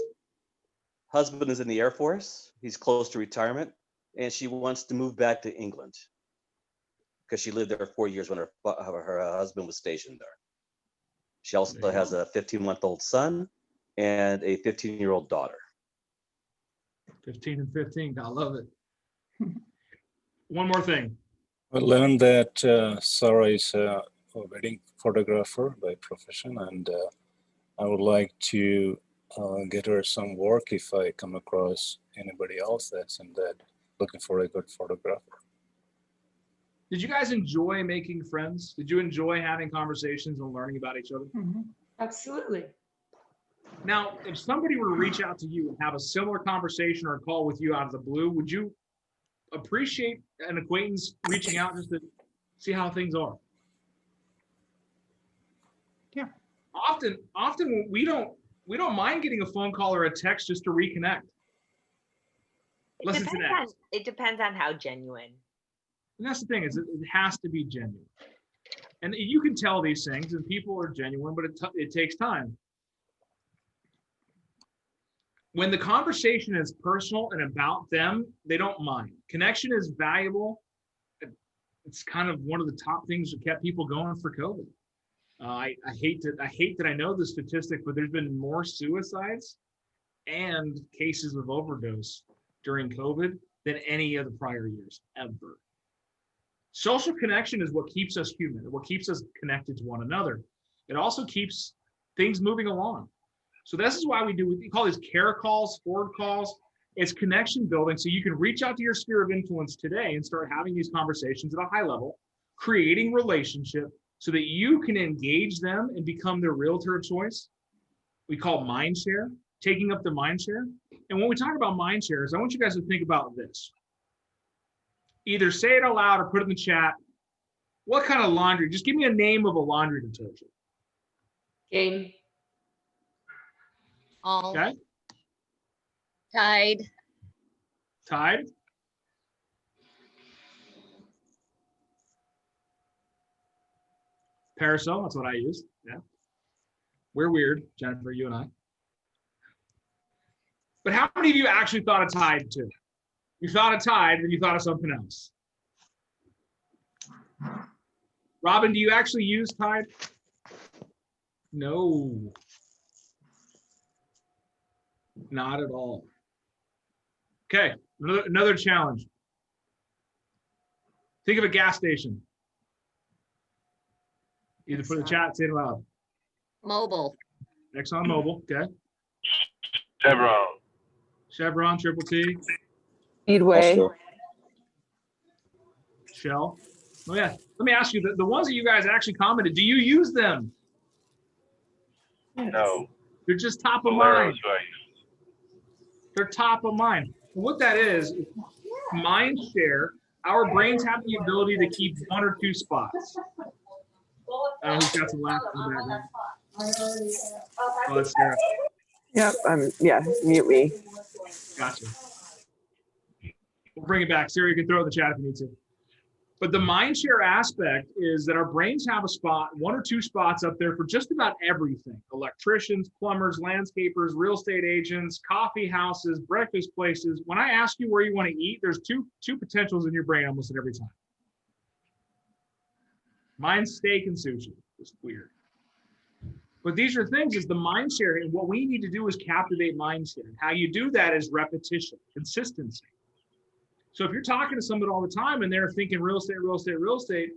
Speaker 14: husband is in the Air Force. He's close to retirement, and she wants to move back to England because she lived there 4 years when her husband was stationed there. She also has a 15-month-old son and a 15-year-old daughter.
Speaker 2: 15 and 15. I love it. One more thing.
Speaker 13: I learned that Sarah is a wedding photographer by profession, and I would like to get her some work if I come across anybody else that's in that looking for a good photographer.
Speaker 2: Did you guys enjoy making friends? Did you enjoy having conversations and learning about each other?
Speaker 9: Mm-hmm. Absolutely.
Speaker 2: Now, if somebody were to reach out to you and have a similar conversation or a call with you out of the blue, would you appreciate an acquaintance reaching out just to see how things are?
Speaker 5: Yeah.
Speaker 2: Often we don't mind getting a phone call or a text just to reconnect.
Speaker 6: It depends on how genuine.
Speaker 2: And that's the thing, is it has to be genuine. And you can tell these things, and people are genuine, but it takes time. When the conversation is personal and about them, they don't mind. Connection is valuable. It's kind of one of the top things that kept people going for COVID. I hate that I know the statistic, but there's been more suicides and cases of overdose during COVID than any of the prior years ever. Social connection is what keeps us human, what keeps us connected to one another. It also keeps things moving along. So this is why we call these care calls, forward calls. It's connection building, so you can reach out to your sphere of influence today and start having these conversations at a high level, creating relationship so that you can engage them and become their realtor of choice. We call mind share, taking up the mind share. And when we talk about mind shares, I want you guys to think about this. Either say it out loud or put it in the chat. What kind of laundry? Just give me a name of a laundry detergent.
Speaker 9: Game.
Speaker 7: All.
Speaker 2: Okay.
Speaker 7: Tide.
Speaker 2: Tide. Parasol, that's what I use. Yeah. We're weird, Jennifer, you and I. But how many of you actually thought of Tide too? You thought of Tide, then you thought of something else. Robin, do you actually use Tide? No. Not at all. Okay, another challenge. Think of a gas station. Either put in the chat, say it aloud.
Speaker 7: Mobil.
Speaker 2: Exxon Mobil, okay. Chevron, Triple T.
Speaker 12: Speedway.
Speaker 2: Shell. Oh yeah, let me ask you, the ones that you guys actually commented, do you use them?
Speaker 15: No.
Speaker 2: They're just top of mind. They're top of mind. And what that is mind share Our brains have the ability to keep 1 or 2 spots. I don't know who's got some laughs in the background. Oh, that's Sarah.
Speaker 12: Yep. Yeah. Mute me.
Speaker 2: Gotcha. We'll bring it back. Sarah, you can throw it in the chat if you need to. But the mind share aspect is that our brains have a spot, 1 or 2 spots up there for just about everything. Electricians, plumbers, landscapers, real estate agents, coffee houses, breakfast places. When I ask you where you want to eat, there's two potentials in your brain almost at every time. Mine's steak and sushi. It's weird. But these are things is the mind share. And what we need to do is captivate mind share. How you do that is repetition, consistency. So if you're talking to somebody all the time and they're thinking real estate, real estate, real estate,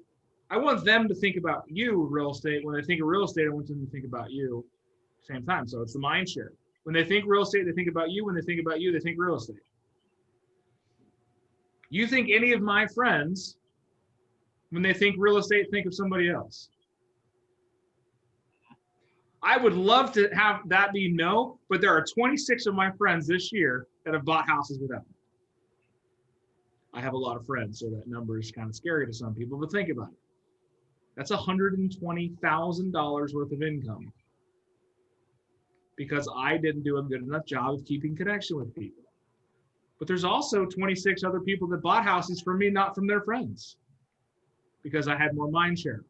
Speaker 2: I want them to think about you, real estate. When they think of real estate, I want them to think about you at the same time. So it's the mind share. When they think real estate, they think about you. When they think about you, they think real estate. You think any of my friends, when they think real estate, think of somebody else. I would love to have that be no, but there are 26 of my friends this year that have bought houses without me. I have a lot of friends, so that number is kind of scary to some people, but think about it. That's $120,000 worth of income because I didn't do a good enough job of keeping connection with people. But there's also 26 other people that bought houses from me, not from their friends, because I had more mind share.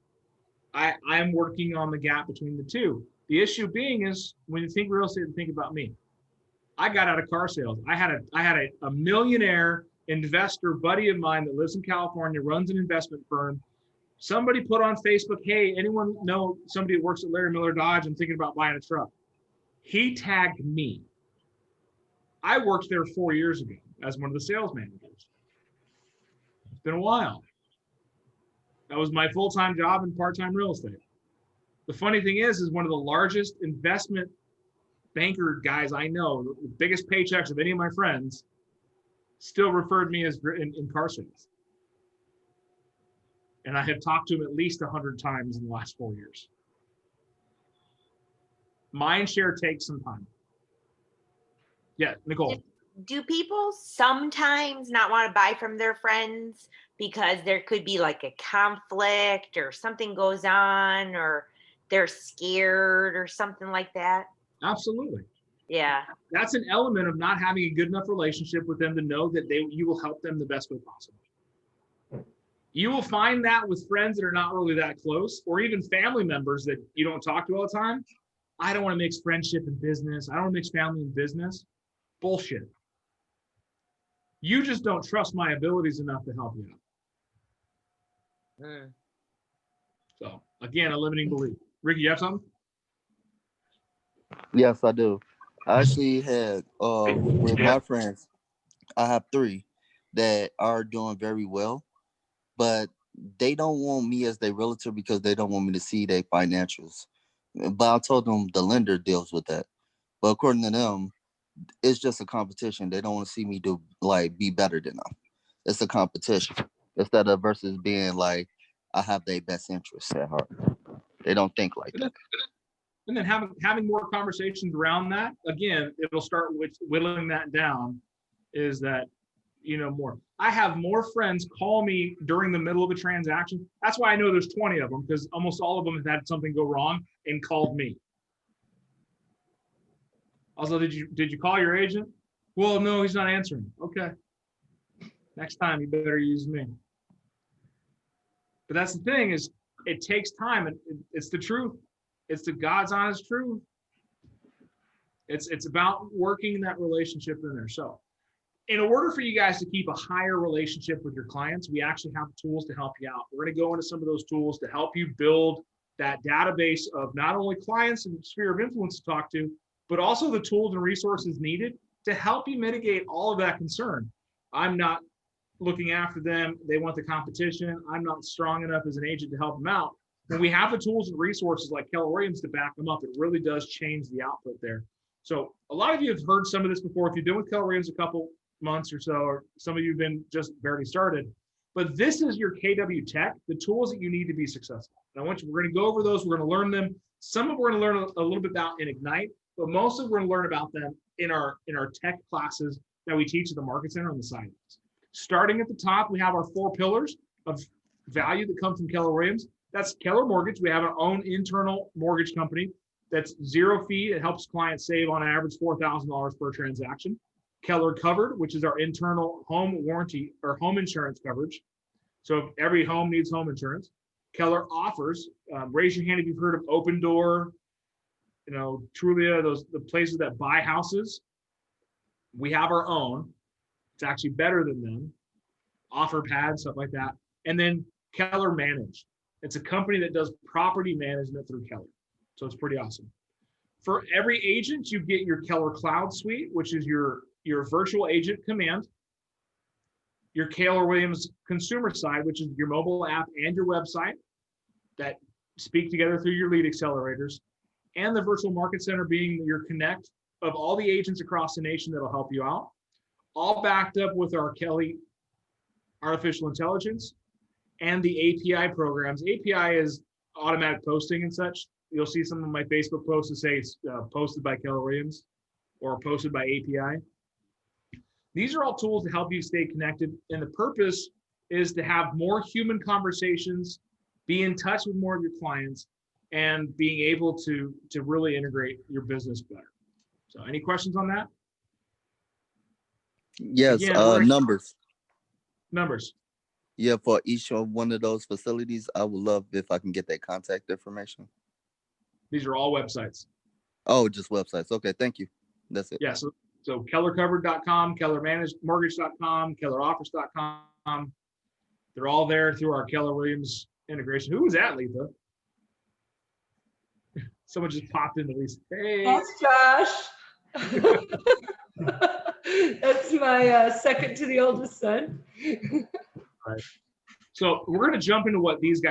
Speaker 2: I'm working on the gap between the two. The issue being is when you think real estate, think about me. I got out of car sales. I had a millionaire investor buddy of mine that lives in California, runs an investment firm. Somebody put on Facebook, hey, anyone know somebody that works at Larry Miller Dodge? I'm thinking about buying a truck. He tagged me. I worked there 4 years ago as one of the sales managers. It's been a while. That was my full-time job in part-time real estate. The funny thing is one of the largest investment banker guys I know, the biggest paychecks of any of my friends, still referred me as in car sales. And I have talked to him at least 100 times in the last 4 years. Mind share takes some time. Yeah, Nicole.
Speaker 6: Do people sometimes not want to buy from their friends because there could be like a conflict or something goes on or they're scared or something like that?
Speaker 2: Absolutely.
Speaker 6: Yeah.
Speaker 2: That's an element of not having a good enough relationship with them to know that you will help them the best way possible. You will find that with friends that are not really that close, or even family members that you don't talk to all the time. I don't want to mix friendship and business. I don't want to mix family and business. Bullshit. You just don't trust my abilities enough to help you out. So again, a limiting belief. Ricky, you have something?
Speaker 8: Yes, I do. I actually had with my friends, I have 3 that are doing very well, but they don't want me as their realtor because they don't want me to see their financials. But I told them the lender deals with that. But according to them, it's just a competition. They don't want to see me be better than them. It's a competition instead of versus being like I have their best interests at heart. They don't think like that.
Speaker 2: And then having more conversations around that, again, it'll start with whittling that down, is that, more. I have more friends call me during the middle of a transaction. That's why I know there's 20 of them, because almost all of them have had something go wrong and called me. Also, did you call your agent? Well, no, he's not answering. Okay. Next time you better use me. But that's the thing, is it takes time, and it's the truth. It's the God's honest truth. It's about working that relationship in there. So in order for you guys to keep a higher relationship with your clients, we actually have tools to help you out. We're going to go into some of those tools to help you build that database of not only clients and sphere of influence to talk to, but also the tools and resources needed to help you mitigate all of that concern. I'm not looking after them. They want the competition. I'm not strong enough as an agent to help them out. When we have the tools and resources like Keller Williams to back them up, it really does change the output there. So a lot of you have heard some of this before. If you've been with Keller Williams a couple months or so, or some of you have been just barely started, but this is your KW Tech, the tools that you need to be successful. And we're going to go over those. We're going to learn them. Some of we're going to learn a little bit about in Ignite, but most of we're going to learn about them in our tech classes that we teach at the Market Center on the side. Starting at the top, we have our 4 pillars of value that come from Keller Williams. That's Keller Mortgage. We have our own internal mortgage company that's 0 fee. It helps clients save on average $4,000 per transaction. Keller Covered, which is our internal home warranty or home insurance coverage. So if every home needs home insurance. Keller Offers, raise your hand if you've heard of Open Door, Trulia, the places that buy houses. We have our own. It's actually better than them. Offer Pad, stuff like that. And then Keller Managed. It's a company that does property management through Keller. So it's pretty awesome. For every agent, you get your Keller Cloud Suite, which is your virtual agent command. Your Keller Williams consumer side, which is your mobile app and your website that speak together through your lead accelerators. And the virtual market center being your connect of all the agents across the nation that'll help you out. All backed up with our Kelly artificial intelligence and the API programs. API is automatic posting and such. You'll see some of my Facebook posts that say it's posted by Keller Williams or posted by API. These are all tools to help you stay connected. And the purpose is to have more human conversations, be in touch with more of your clients, and being able to really integrate your business better. So any questions on that?
Speaker 8: Yes,
Speaker 2: Again,
Speaker 8: numbers.
Speaker 2: Numbers.
Speaker 8: Yeah, for each of one of those facilities, I would love if I can get that contact information.
Speaker 2: These are all websites.
Speaker 8: Oh, just websites. Okay, thank you. That's it.
Speaker 2: Yeah, so kellercovered.com, kellermanagedmortgage.com, kelleroffers.com. They're all there through our Keller Williams integration. Who was that, Letha? Someone just popped into Lisa. Hey.
Speaker 9: That's Josh. That's my second to the oldest son.
Speaker 2: All right. So we're going to jump into what these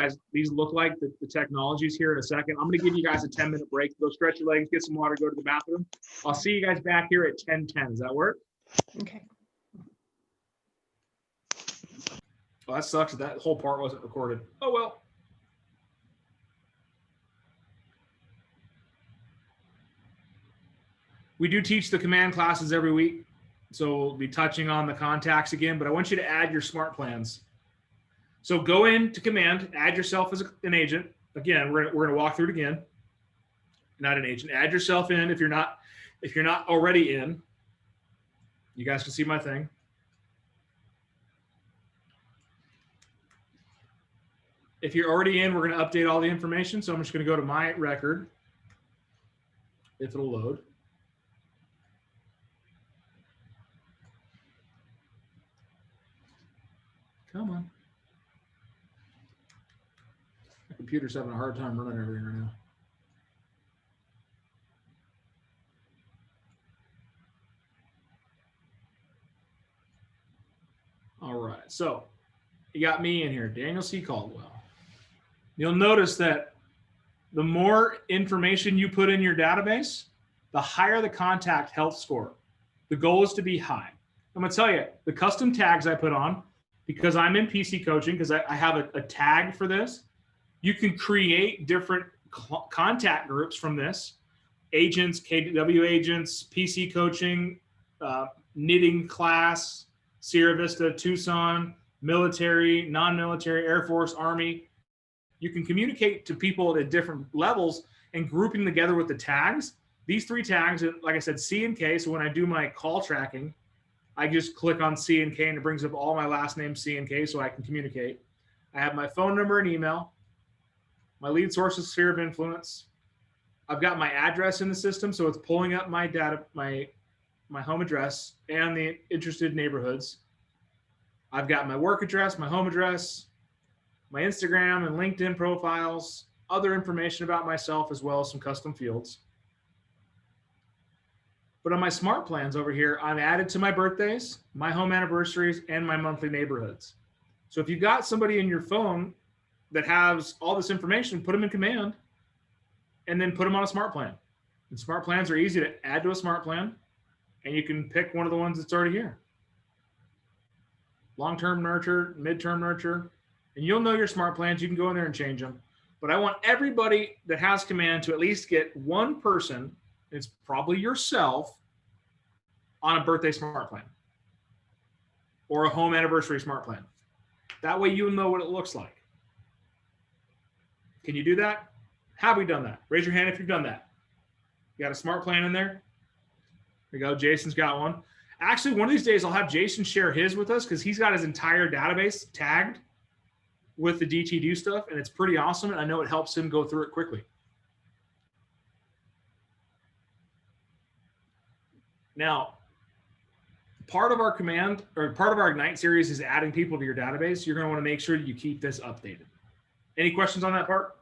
Speaker 2: look like, the technologies here in a second. I'm going to give you guys a 10-minute break. Go stretch your legs, get some water, go to the bathroom. I'll see you guys back here at 10:10. Does that work?
Speaker 9: Okay.
Speaker 2: Well, that sucks. That whole part wasn't recorded. Oh, well. We do teach the command classes every week. So we'll be touching on the contacts again, but I want you to add your smart plans. So go into command, add yourself as an agent. Again, we're going to walk through it again. Not an agent. Add yourself in if you're not already in. You guys can see my thing. If you're already in, we're going to update all the information. So I'm just going to go to my record, if it'll load. Come on. My computer's having a hard time running everything right now. All right, so you got me in here, Daniel C. Caldwell. You'll notice that the more information you put in your database, the higher the contact health score. The goal is to be high. I'm gonna tell you, the custom tags I put on, because I'm in PC coaching, because I have a tag for this, you can create different contact groups from this. Agents, KW agents, PC coaching, knitting class, Sierra Vista, Tucson, military, non-military, Air Force, Army. You can communicate to people at different levels and grouping together with the tags. These 3 tags, like I said, C and K. So when I do my call tracking, I just click on C and K and it brings up all my last names, C and K, so I can communicate. I have my phone number and email. My lead source is sphere of influence. I've got my address in the system, so it's pulling up my data, my home address and the interested neighborhoods. I've got my work address, my home address, my Instagram and LinkedIn profiles, other information about myself, as well as some custom fields. But on my smart plans over here, I'm added to my birthdays, my home anniversaries, and my monthly neighborhoods. So if you've got somebody in your phone that has all this information, put them in command and then put them on a smart plan. And smart plans are easy to add to a smart plan, and you can pick one of the ones that's already here. Long-term nurture, mid-term nurture, and you'll know your smart plans. You can go in there and change them. But I want everybody that has command to at least get one person, it's probably yourself, on a birthday smart plan. or a home anniversary smart plan. That way you'll know what it looks like. Can you do that? Have we done that? Raise your hand if you've done that. You got a smart plan in there? There you go. Jason's got one. Actually, one of these days I'll have Jason share his with us because he's got his entire database tagged with the DTD stuff, and it's pretty awesome. And I know it helps him go through it quickly. Now, part of our command or part of our Ignite series is adding people to your database. You're going to want to make sure you keep this updated. Any questions on that part?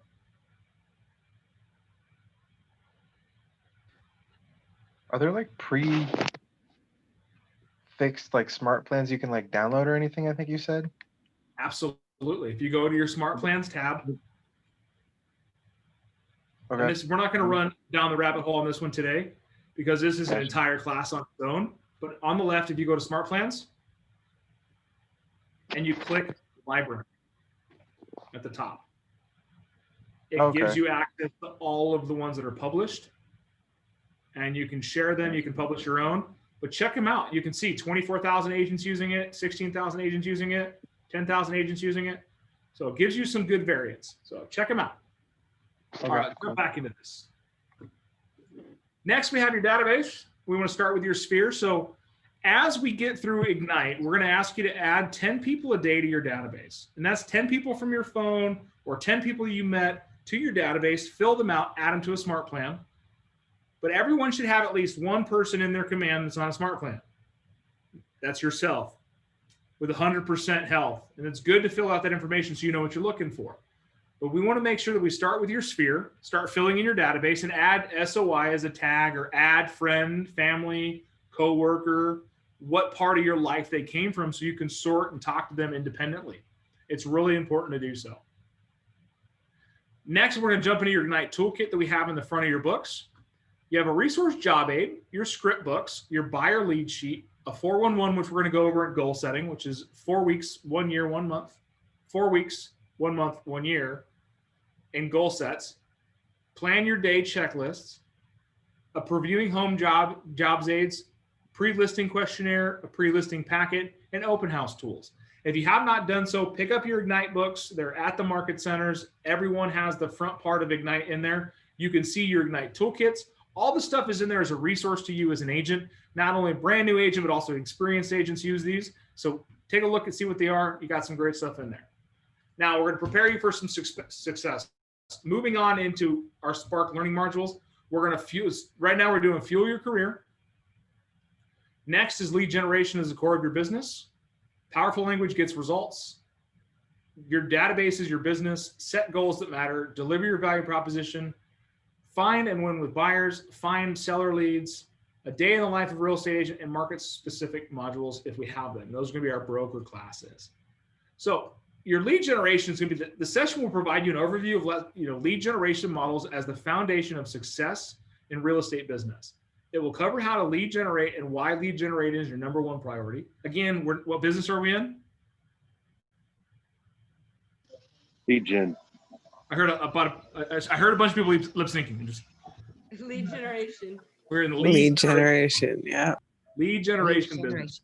Speaker 15: Are there like pre-fixed like smart plans you can like download or anything? I think you said.
Speaker 2: Absolutely. If you go to your smart plans tab,
Speaker 15: okay.
Speaker 2: And this, we're not going to run down the rabbit hole on this one today because this is an entire class on its own. But on the left, if you go to smart plans and you click library at the top, it gives you access to all of the ones that are published. And you can share them, you can publish your own, but check them out. You can see 24,000 agents using it, 16,000 agents using it, 10,000 agents using it. So it gives you some good variants. So check them out. All right, go back into this. Next, we have your database. We want to start with your sphere. So as we get through Ignite, we're going to ask you to add 10 people a day to your database. And that's 10 people from your phone or 10 people you met to your database, fill them out, add them to a smart plan. But everyone should have at least one person in their command that's on a smart plan. That's yourself with 100% health. And it's good to fill out that information so you know what you're looking for. But we want to make sure that we start with your sphere, start filling in your database and add SOI as a tag or add friend, family, coworker, what part of your life they came from so you can sort and talk to them independently. It's really important to do so. Next, we're going to jump into your Ignite Toolkit that we have in the front of your books. You have a resource job aid, your script books, your buyer lead sheet, a 411, which we're going to go over at goal setting, which is 4 weeks, 1 year, 1 month, 4 weeks, 1 month, 1 year, and goal sets, plan your day checklists, a previewing home jobs aids, pre-listing questionnaire, a pre-listing packet, and open house tools. If you have not done so, pick up your Ignite books. They're at the market centers. Everyone has the front part of Ignite in there. You can see your Ignite toolkits. All the stuff is in there as a resource to you as an agent. Not only a brand new agent, but also experienced agents use these. So take a look and see what they are. You got some great stuff in there. Now we're going to prepare you for some success. Moving on into our Spark learning modules, we're going to fuse. Right now we're doing fuel your career. Next is lead generation as the core of your business. Powerful language gets results. Your database is your business. Set goals that matter. Deliver your value proposition. Find and win with buyers. Find seller leads. A day in the life of a real estate agent, and market specific modules if we have them. Those are going to be our broker classes. So your lead generation is going to be the session will provide you an overview of lead generation models as the foundation of success in real estate business. It will cover how to lead generate and why lead generation is your #1 priority. Again, what business are we in?
Speaker 16: Lead gen.
Speaker 2: I heard a bunch of people lip syncing.
Speaker 9: Lead generation.
Speaker 2: We're in the
Speaker 12: lead generation. Yeah.
Speaker 2: Lead generation business.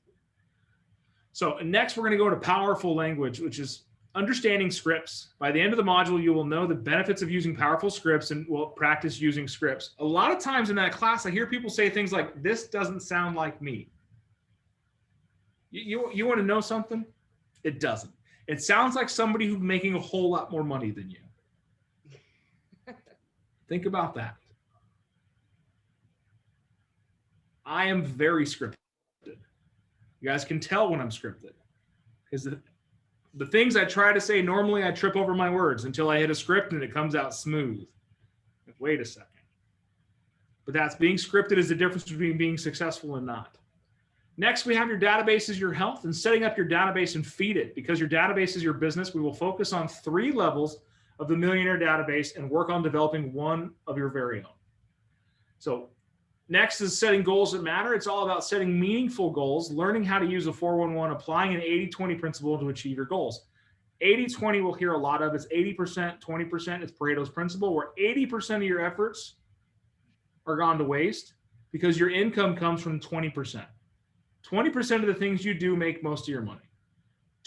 Speaker 2: So next, we're going to go to powerful language, which is understanding scripts. By the end of the module, you will know the benefits of using powerful scripts and will practice using scripts. A lot of times in that class, I hear people say things like, "This doesn't sound like me." You want to know something? It doesn't. It sounds like somebody who's making a whole lot more money than you. Think about that. I am very scripted. You guys can tell when I'm scripted because the things I try to say normally, I trip over my words until I hit a script and it comes out smooth. Wait a second. But that's being scripted is the difference between being successful and not. Next, we have your database is your health and setting up your database and feed it. Because your database is your business, we will focus on 3 levels of the Millionaire database and work on developing one of your very own. So next is setting goals that matter. It's all about setting meaningful goals, learning how to use a 411, applying an 80-20 principle to achieve your goals. 80-20 we'll hear a lot of. It's 80%, 20%. It's Pareto's principle, where 80% of your efforts are gone to waste because your income comes from 20%. 20% of the things you do make most of your money.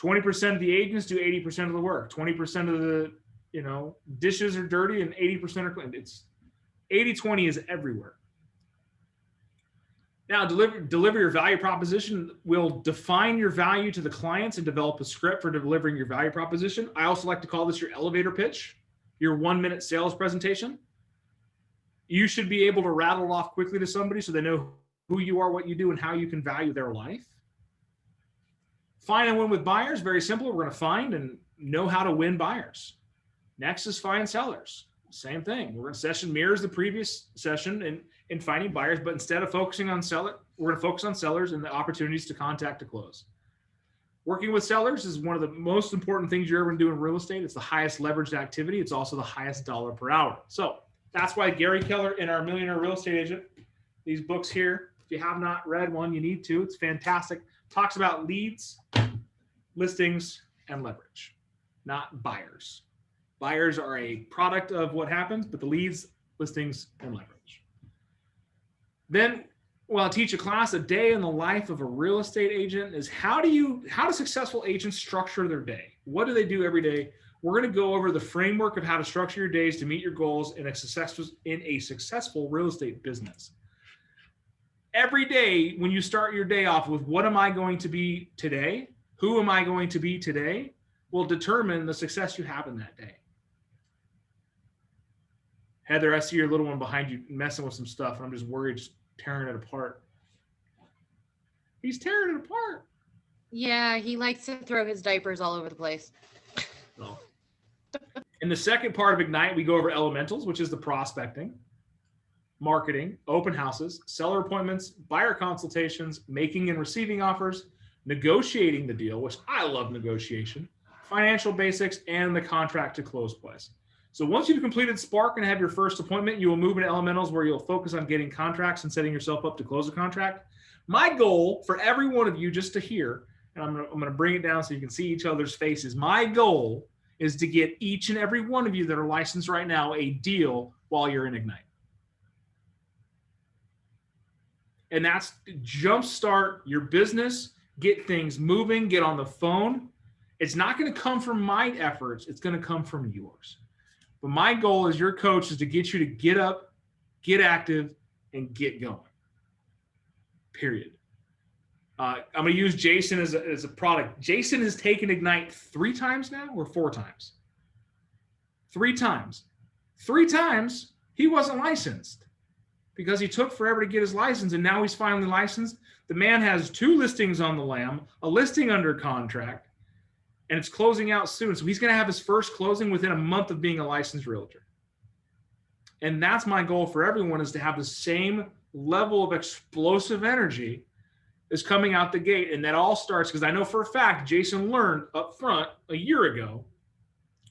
Speaker 2: 20% of the agents do 80% of the work. 20% of the, dishes are dirty and 80% are clean. It's 80-20 is everywhere. Now, deliver your value proposition. Will define your value to the clients and develop a script for delivering your value proposition. I also like to call this your elevator pitch, your 1-minute sales presentation. You should be able to rattle it off quickly to somebody so they know who you are, what you do, and how you can value their life. Find and win with buyers. Very simple. We're going to find and know how to win buyers. Next is find sellers. Same thing. We're going to session mirrors the previous session in finding buyers, but instead of focusing on we're going to focus on sellers and the opportunities to contact to close. Working with sellers is one of the most important things you're ever going to do in real estate. It's the highest leveraged activity. It's also the highest dollar per hour. So that's why Gary Keller and our Millionaire Real Estate Agent, these books here, if you have not read one, you need to. It's fantastic. Talks about leads, listings, and leverage, not buyers. Buyers are a product of what happens, but the leads, listings, and leverage. Then, I teach a class, a day in the life of a real estate agent is how do successful agents structure their day? What do they do every day? We're going to go over the framework of how to structure your days to meet your goals in a successful real estate business. Every day, when you start your day off with what am I going to be today? Who am I going to be today? Will determine the success you have in that day. Heather, I see your little one behind you messing with some stuff, and I'm just worried, just tearing it apart. He's tearing it apart.
Speaker 10: Yeah, he likes to throw his diapers all over the place.
Speaker 2: Oh. In the second part of Ignite, we go over elementals, which is the prospecting, marketing, open houses, seller appointments, buyer consultations, making and receiving offers, negotiating the deal, which I love negotiation, financial basics, and the contract to close place. So once you've completed Spark and have your first appointment, you will move into elementals where you'll focus on getting contracts and setting yourself up to close a contract. My goal for every one of you, just to hear, and I'm going to bring it down so you can see each other's faces. My goal is to get each and every one of you that are licensed right now a deal while you're in Ignite. And that's jumpstart your business, get things moving, get on the phone. It's not going to come from my efforts. It's going to come from yours. But my goal as your coach is to get you to get up, get active, and get going. Period. I'm going to use Jason as a product. Jason has taken Ignite 3 times now or 4 times? 3 times. 3 times he wasn't licensed because he took forever to get his license, and now he's finally licensed. The man has 2 listings on the lam, a listing under contract, and it's closing out soon. So he's going to have his first closing within a month of being a licensed realtor. And that's my goal for everyone, is to have the same level of explosive energy is coming out the gate. And that all starts because I know for a fact Jason learned up front a year ago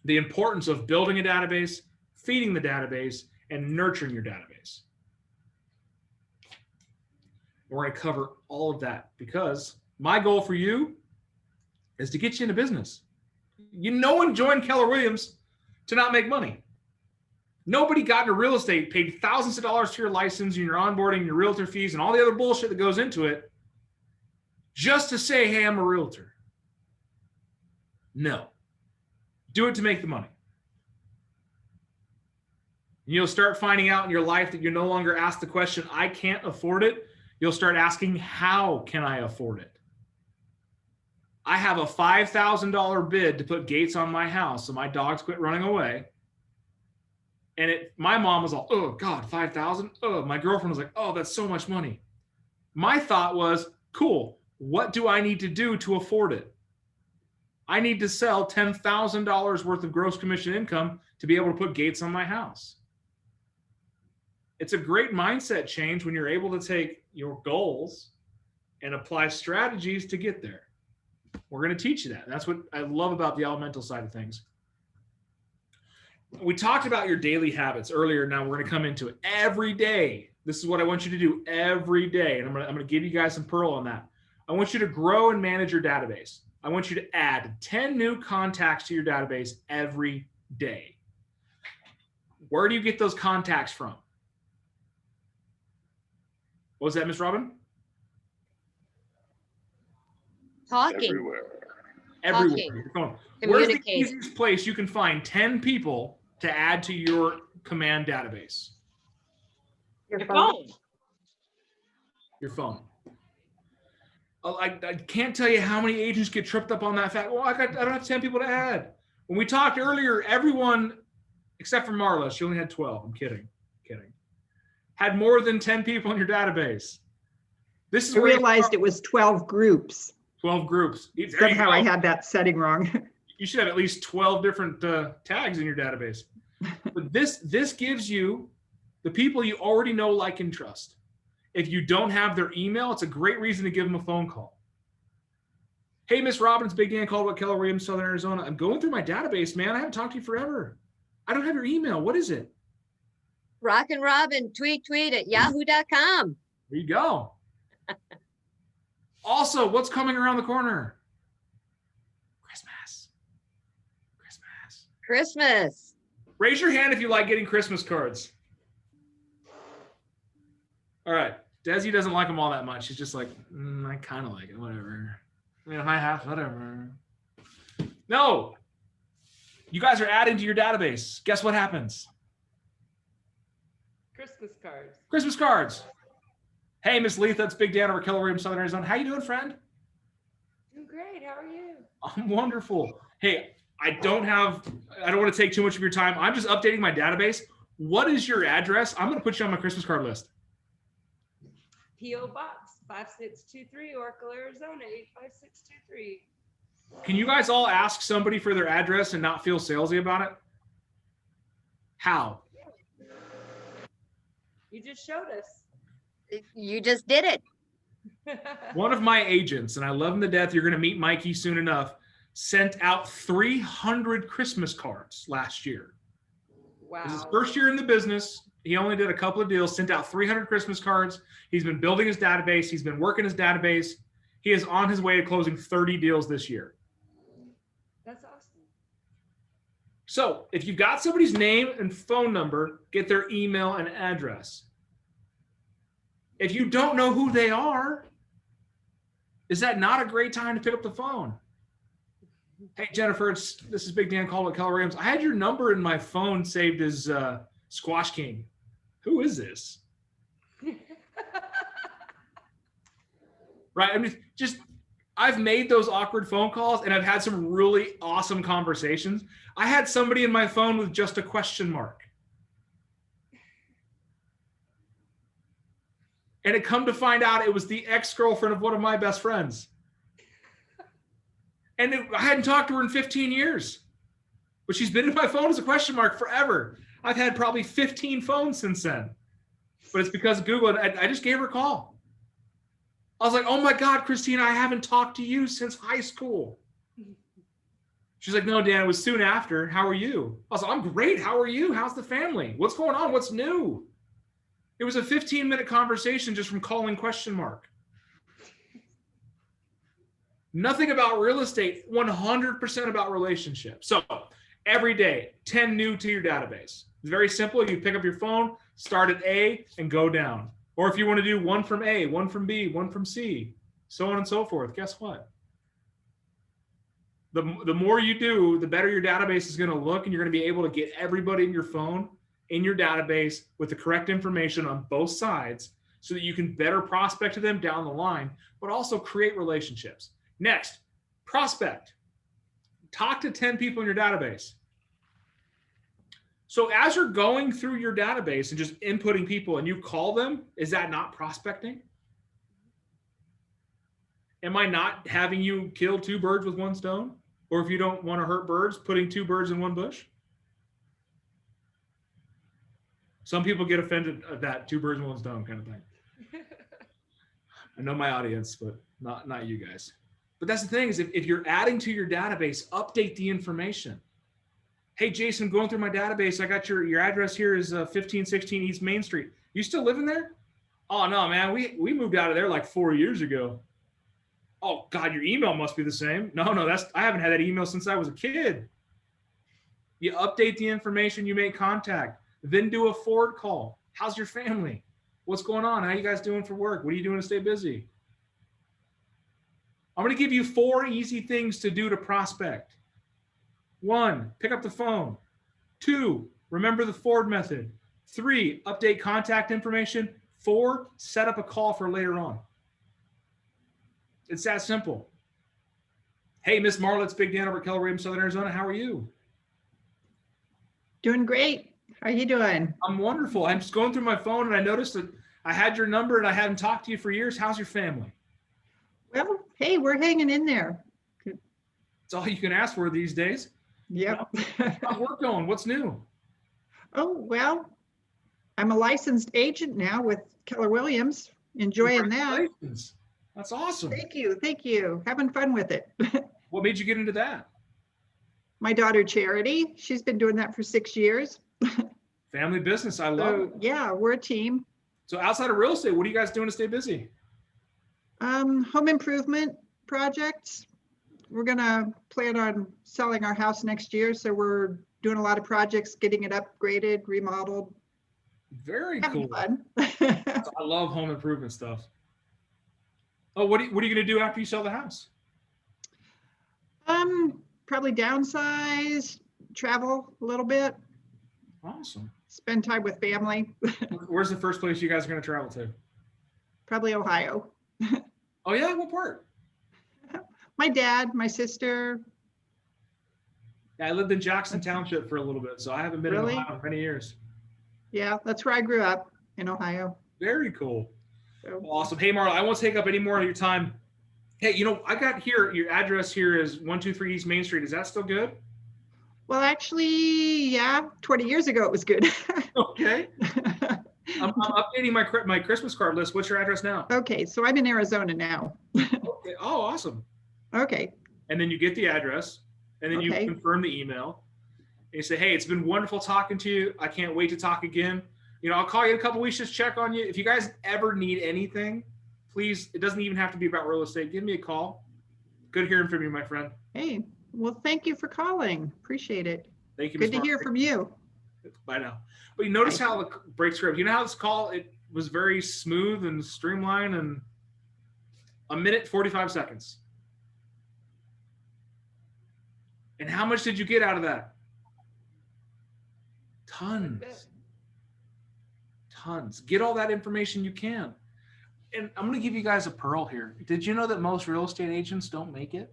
Speaker 2: the importance of building a database, feeding the database, and nurturing your database. We're going to cover all of that because my goal for you is to get you into business. No one joined Keller Williams to not make money. Nobody got into real estate, paid thousands of dollars to your license and your onboarding, your realtor fees, and all the other bullshit that goes into it just to say, hey, I'm a realtor. No. Do it to make the money. You'll start finding out in your life that you no longer ask the question, I can't afford it. You'll start asking, how can I afford it? I have a $5,000 bid to put gates on my house so my dogs quit running away. And my mom was all, oh God, 5,000? Oh, my girlfriend was like, oh, that's so much money. My thought was, cool, what do I need to do to afford it? I need to sell $10,000 worth of gross commission income to be able to put gates on my house. It's a great mindset change when you're able to take your goals and apply strategies to get there. We're going to teach you that. And that's what I love about the elemental side of things. We talked about your daily habits earlier. Now we're going to come into it every day. This is what I want you to do every day. And I'm going to give you guys some pearl on that. I want you to grow and manage your database. I want you to add 10 new contacts to your database every day. Where do you get those contacts from? What was that, Miss Robin?
Speaker 7: Talking.
Speaker 2: Everywhere.
Speaker 7: Talking.
Speaker 2: Your phone. Where's the
Speaker 7: Communicating.
Speaker 2: easiest place you can find 10 people to add to your command database?
Speaker 6: Your phone.
Speaker 2: Your phone. I can't tell you how many agents get tripped up on that fact. Well, I don't have 10 people to add. When we talked earlier, everyone, except for Marla, she only had 12. I'm kidding. Had more than 10 people in your database. This is
Speaker 5: I
Speaker 2: where you
Speaker 5: realized it was 12 groups.
Speaker 2: 12 groups.
Speaker 5: Somehow I had that setting wrong.
Speaker 2: You should have at least 12 different tags in your database. But this gives you the people you already know, like, and trust. If you don't have their email, it's a great reason to give them a phone call. Hey, Miss Robbins, Big Dan Caldwell, Keller Williams, Southern Arizona. I'm going through my database, man. I haven't talked to you forever. I don't have your email. What is it?
Speaker 7: Rockin' Robin, tweet at yahoo.com.
Speaker 2: There you go. Also, what's coming around the corner?
Speaker 7: Christmas.
Speaker 2: Raise your hand if you like getting Christmas cards. All right. Desi doesn't like them all that much. She's just like, I kind of like it. Whatever. I have, whatever. No. You guys are adding to your database. Guess what happens?
Speaker 9: Christmas cards.
Speaker 2: Christmas cards. Hey, Miss Letha, it's Big Dan over Keller Williams, Southern Arizona. How you doing, friend?
Speaker 9: Doing great. How are you?
Speaker 2: I'm wonderful. Hey, I don't want to take too much of your time. I'm just updating my database. What is your address? I'm going to put you on my Christmas card list.
Speaker 9: P.O. Box 5623, Oracle, Arizona 85623.
Speaker 2: Can you guys all ask somebody for their address and not feel salesy about it? How?
Speaker 9: You just showed us.
Speaker 7: You just did it.
Speaker 2: One of my agents, and I love him to death, you're going to meet Mikey soon enough, sent out 300 Christmas cards last year.
Speaker 9: Wow.
Speaker 2: This is his first year in the business. He only did a couple of deals, sent out 300 Christmas cards. He's been building his database. He's been working his database. He is on his way to closing 30 deals this year.
Speaker 9: That's awesome.
Speaker 2: So if you've got somebody's name and phone number, get their email and address. If you don't know who they are, is that not a great time to pick up the phone? Hey, Jennifer, this is Big Dan Caldwell at Keller Williams. I had your number in my phone saved as Squash King. Who is this? Right? I mean, I've made those awkward phone calls and I've had some really awesome conversations. I had somebody in my phone with just a question mark. And it come to find out it was the ex-girlfriend of one of my best friends. And I hadn't talked to her in 15 years. But she's been in my phone as a question mark forever. I've had probably 15 phones since then. But it's because of Google. And I just gave her a call. I was like, oh my God, Christina, I haven't talked to you since high school. She's like, no, Dan, it was soon after. How are you? I was like, I'm great. How are you? How's the family? What's going on? What's new? It was a 15-minute conversation just from calling question mark. Nothing about real estate, 100% about relationships. So every day, 10 new to your database. It's very simple. You pick up your phone, start at A and go down. Or if you want to do one from A, one from B, one from C, so on and so forth, guess what? The more you do, the better your database is going to look, and you're going to be able to get everybody in your phone in your database with the correct information on both sides so that you can better prospect to them down the line, but also create relationships. Next, prospect. Talk to 10 people in your database. So as you're going through your database and just inputting people and you call them, is that not prospecting? Am I not having you kill two birds with one stone? Or if you don't want to hurt birds, putting two birds in one bush? Some people get offended at that two birds in one stone kind of thing. I know my audience, but not you guys. But that's the thing is if you're adding to your database, update the information. Hey, Jason, going through my database, I got your address here is 1516 East Main Street. You still living there? Oh, no, man, we moved out of there like 4 years ago. Oh, God, your email must be the same. No, I haven't had that email since I was a kid. You update the information, you make contact, then do a forward call. How's your family? What's going on? How you guys doing for work? What are you doing to stay busy? I'm going to give you 4 easy things to do to prospect. 1, pick up the phone. 2, remember the Ford method. 3, update contact information. 4, set up a call for later on. It's that simple. Hey, Miss Marla, it's Big Dan over at Keller Williams, Southern Arizona. How are you?
Speaker 5: Doing great. How you doing?
Speaker 2: I'm wonderful. I'm just going through my phone and I noticed that I had your number and I hadn't talked to you for years. How's your family?
Speaker 5: Well, hey, we're hanging in there.
Speaker 2: It's all you can ask for these days.
Speaker 5: Yep.
Speaker 2: How's work going? What's new?
Speaker 5: Oh, well, I'm a licensed agent now with Keller Williams. Enjoying that.
Speaker 2: Congratulations. That's awesome.
Speaker 5: Thank you. Thank you. Having fun with it.
Speaker 2: What made you get into that?
Speaker 5: My daughter Charity, she's been doing that for 6 years.
Speaker 2: Family business. I love it.
Speaker 5: Yeah, we're a team.
Speaker 2: So outside of real estate, what are you guys doing to stay busy?
Speaker 5: Home improvement projects. We're gonna plan on selling our house next year, so we're doing a lot of projects, getting it upgraded, remodeled.
Speaker 2: Very
Speaker 5: Having
Speaker 2: cool.
Speaker 5: fun.
Speaker 2: I love home improvement stuff. Oh, what are you going to do after you sell the house?
Speaker 5: Probably downsize, travel a little bit,
Speaker 2: Awesome.
Speaker 5: spend time with family.
Speaker 2: Where's the first place you guys are going to travel to?
Speaker 5: Probably Ohio.
Speaker 2: Oh yeah, what part?
Speaker 5: My dad, my sister.
Speaker 2: Yeah, I lived in Jackson Township for a little bit, so I haven't been
Speaker 5: Really?
Speaker 2: in Ohio in many years.
Speaker 5: Yeah, that's where I grew up, in Ohio.
Speaker 2: Very cool.
Speaker 5: So,
Speaker 2: Awesome. Hey, Marla, I won't take up any more of your time. Hey, I got here, your address here is 123 East Main Street. Is that still good?
Speaker 5: well, actually, yeah, 20 years ago it was good.
Speaker 2: Okay. I'm updating my Christmas card list. What's your address now?
Speaker 5: Okay, so I'm in Arizona now.
Speaker 2: Okay. Oh, awesome.
Speaker 5: Okay,
Speaker 2: And then you get the address, and then
Speaker 5: Okay.
Speaker 2: you confirm the email. And you say, hey, it's been wonderful talking to you. I can't wait to talk again. I'll call you in a couple weeks, just check on you. If you guys ever need anything, please, it doesn't even have to be about real estate. Give me a call. Good hearing from you, my friend.
Speaker 5: hey, well, thank you for calling. Appreciate it.
Speaker 2: Thank you.
Speaker 5: Good
Speaker 2: Ms.
Speaker 5: to hear
Speaker 2: Mark.
Speaker 5: from you.
Speaker 2: Bye now. But you notice how the break script, how this call, it was very smooth and streamlined, and 1 minute, 45 seconds. And how much did you get out of that? Tons. Tons. Get all that information you can. And I'm going to give you guys a pearl here. Did you know that most real estate agents don't make it?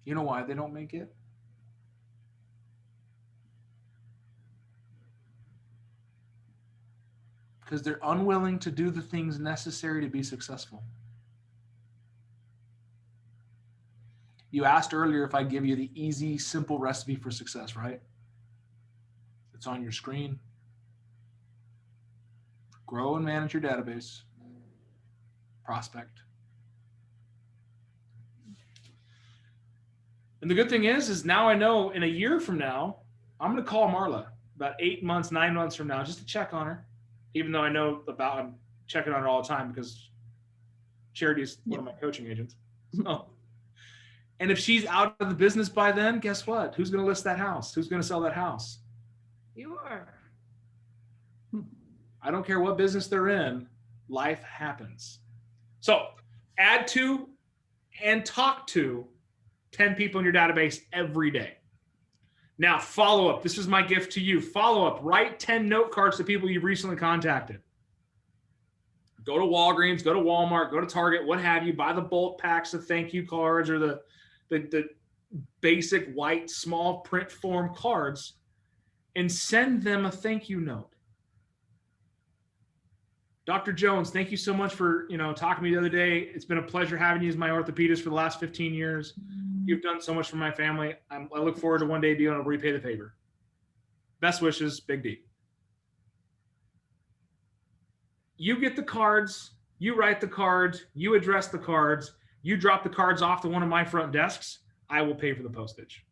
Speaker 2: You know why they don't make it? Because they're unwilling to do the things necessary to be successful. You asked earlier if I give you the easy, simple recipe for success, right? It's on your screen. Grow and manage your database. Prospect. And the good thing is now I know in a year from now, I'm going to call Marla about 8 months, 9 months from now, just to check on her. Even though I know I'm checking on her all the time because Charity is one of my coaching agents. So, and if she's out of the business by then, guess what? Who's going to list that house? Who's going to sell that house?
Speaker 9: You are.
Speaker 2: I don't care what business they're in, life happens. So add to and talk to 10 people in your database every day. Now, follow up. This is my gift to you. Follow up. Write 10 note cards to people you've recently contacted. Go to Walgreens, go to Walmart, go to Target, what have you. Buy the bulk packs of thank you cards or the basic white small print form cards and send them a thank you note. Dr. Jones, thank you so much for talking to me the other day. It's been a pleasure having you as my orthopedist for the last 15 years. You've done so much for my family. I look forward to one day being able to repay the favor. Best wishes, Big D. You get the cards, you write the cards, you address the cards, you drop the cards off to one of my front desks, I will pay for the postage.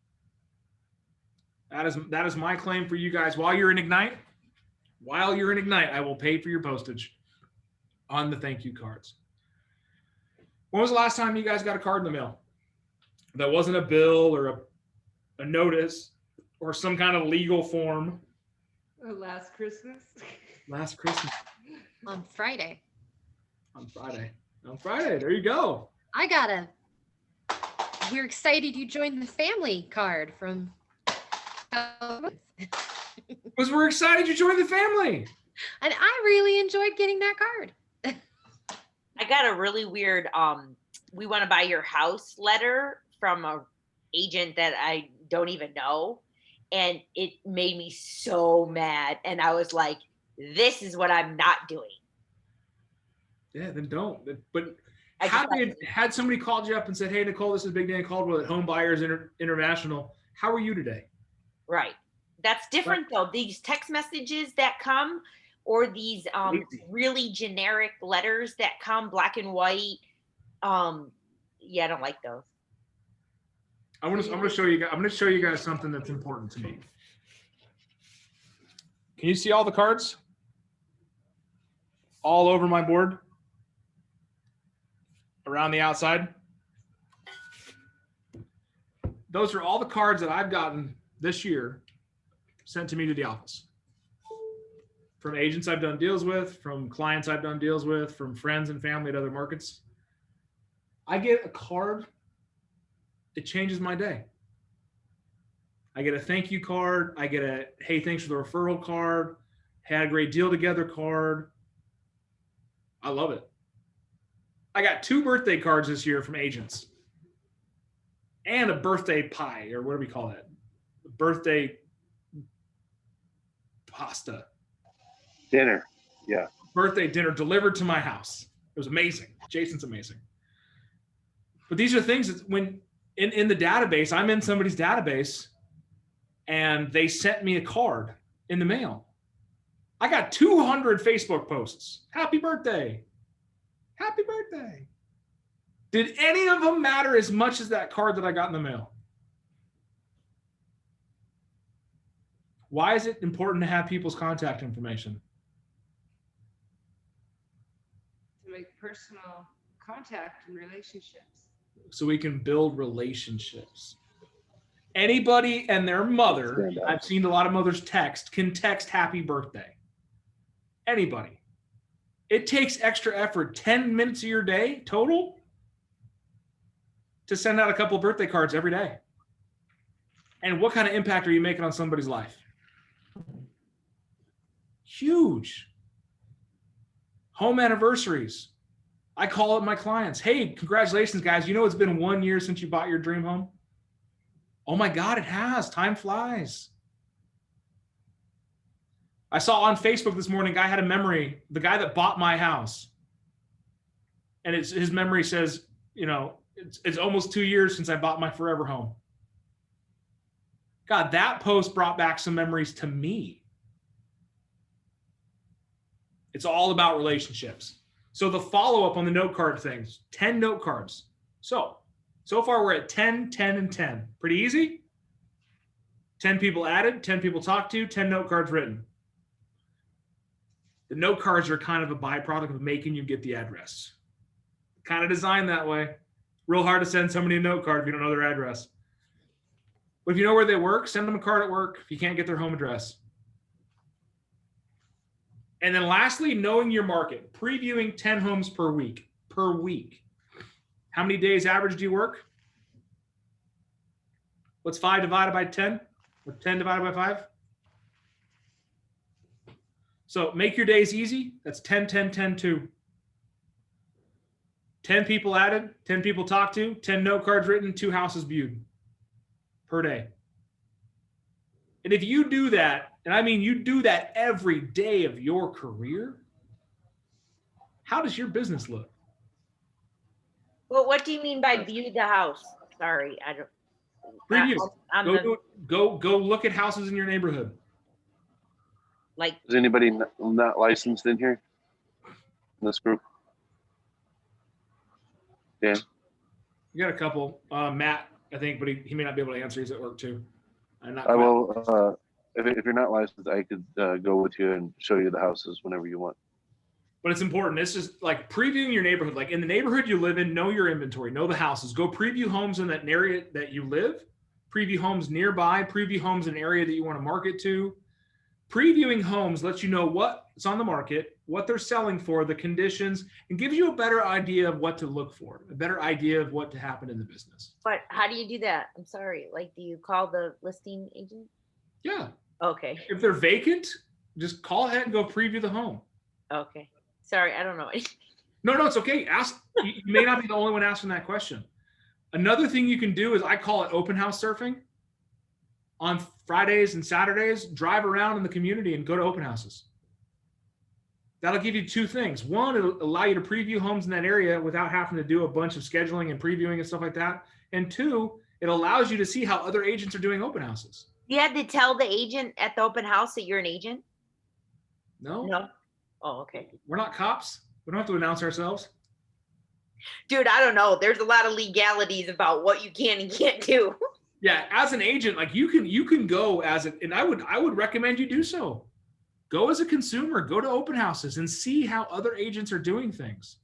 Speaker 2: That is my claim for you guys. While you're in Ignite, I will pay for your postage on the thank you cards. When was the last time you guys got a card in the mail that wasn't a bill or a notice or some kind of legal form?
Speaker 9: Last Christmas.
Speaker 2: Last Christmas.
Speaker 10: On Friday.
Speaker 2: On Friday. On Friday. There you go.
Speaker 10: I got a "We're excited you joined the family" card from.
Speaker 2: Because we're excited you joined the family.
Speaker 10: And I really enjoyed getting that card.
Speaker 6: I got a really weird "we want to buy your house" letter from a agent that I don't even know, and it made me so mad. And I was like, "This is what I'm not doing."
Speaker 2: Yeah, then don't. But had somebody called you up and said, "Hey, Nicole, this is Big Dan Caldwell at Home Buyers International. How are you today?"
Speaker 6: Right. That's different though. These text messages that come, or these really generic letters that come, black and white. Yeah, I don't like those.
Speaker 2: I'm gonna show you guys. I'm gonna show you guys something that's important to me. Can you see all the cards? All over my board? Around the outside? Those are all the cards that I've gotten this year sent to me to the office. From agents I've done deals with, from clients I've done deals with, from friends and family at other markets. I get a card. It changes my day. I get a thank you card. I get a, hey, thanks for the referral card. Had a great deal together card. I love it. I got 2 birthday cards this year from agents. And a birthday pie, or what do we call that? Birthday pasta.
Speaker 16: Dinner. Yeah.
Speaker 2: Birthday dinner delivered to my house. It was amazing. Jason's amazing. But these are things that when in the database, I'm in somebody's database and they sent me a card in the mail. I got 200 Facebook posts. Happy birthday. Happy birthday. Did any of them matter as much as that card that I got in the mail? Why is it important to have people's contact information?
Speaker 9: To make personal contact and relationships.
Speaker 2: So we can build relationships. Anybody and their mother, I've seen a lot of mothers text, can text happy birthday. Anybody. It takes extra effort, 10 minutes of your day total, to send out a couple of birthday cards every day. And what kind of impact are you making on somebody's life? Huge. Home anniversaries. I call up my clients. Hey, congratulations, guys. You know, it's been 1 year since you bought your dream home. Oh my God, it has. Time flies. I saw on Facebook this morning, a guy had a memory, the guy that bought my house. And his memory says, you know, it's almost 2 years since I bought my forever home. God, that post brought back some memories to me. It's all about relationships. So the follow-up on the note card things, 10 note cards. So far we're at 10, 10, and 10. Pretty easy. 10 people added, 10 people talked to, 10 note cards written. The note cards are kind of a byproduct of making you get the address. Kind of designed that way. Real hard to send somebody a note card if you don't know their address. But if you know where they work, send them a card at work if you can't get their home address. And then lastly, knowing your market, previewing 10 homes per week. How many days average do you work? What's 5 divided by 10? Or 10 divided by 5? So make your days easy. That's 10, 10, 10, 2. 10 people added, 10 people talked to, 10 note cards written, 2 houses viewed per day. And if you do that, and I mean you do that every day of your career, how does your business look?
Speaker 6: Well, what do you mean by view the house? Sorry, I don't.
Speaker 2: Preview. Go look at houses in your neighborhood.
Speaker 6: Like,
Speaker 16: is anybody not licensed in here? In this group? Yeah.
Speaker 2: You got a couple. Matt, I think, but he may not be able to answer. He's at work too.
Speaker 16: I will. If you're not licensed, I could go with you and show you the houses whenever you want.
Speaker 2: But it's important. This is like previewing your neighborhood. Like in the neighborhood you live in, know your inventory, know the houses. Go preview homes in that area that you live. Preview homes nearby. Preview homes in an area that you want to market to. Previewing homes lets you know what's on the market, what they're selling for, the conditions, and gives you a better idea of what to look for, a better idea of what to happen in the business.
Speaker 6: But how do you do that? I'm sorry. Like, do you call the listing agent?
Speaker 2: Yeah.
Speaker 6: Okay.
Speaker 2: If they're vacant, just call ahead and go preview the home.
Speaker 6: Okay. Sorry, I don't know.
Speaker 2: No, it's okay. Ask. You may not be the only one asking that question. Another thing you can do is I call it open house surfing. On Fridays and Saturdays, drive around in the community and go to open houses. That'll give you two things. One, it'll allow you to preview homes in that area without having to do a bunch of scheduling and previewing and stuff like that. And two, it allows you to see how other agents are doing open houses.
Speaker 6: You had to tell the agent at the open house that you're an agent?
Speaker 2: No.
Speaker 6: No. Oh, okay.
Speaker 2: We're not cops. We don't have to announce ourselves.
Speaker 6: Dude, I don't know. There's a lot of legalities about what you can and can't do.
Speaker 2: Yeah, as an agent, like you can go as a, and I would recommend you do so. Go as a consumer, go to open houses and see how other agents are doing things.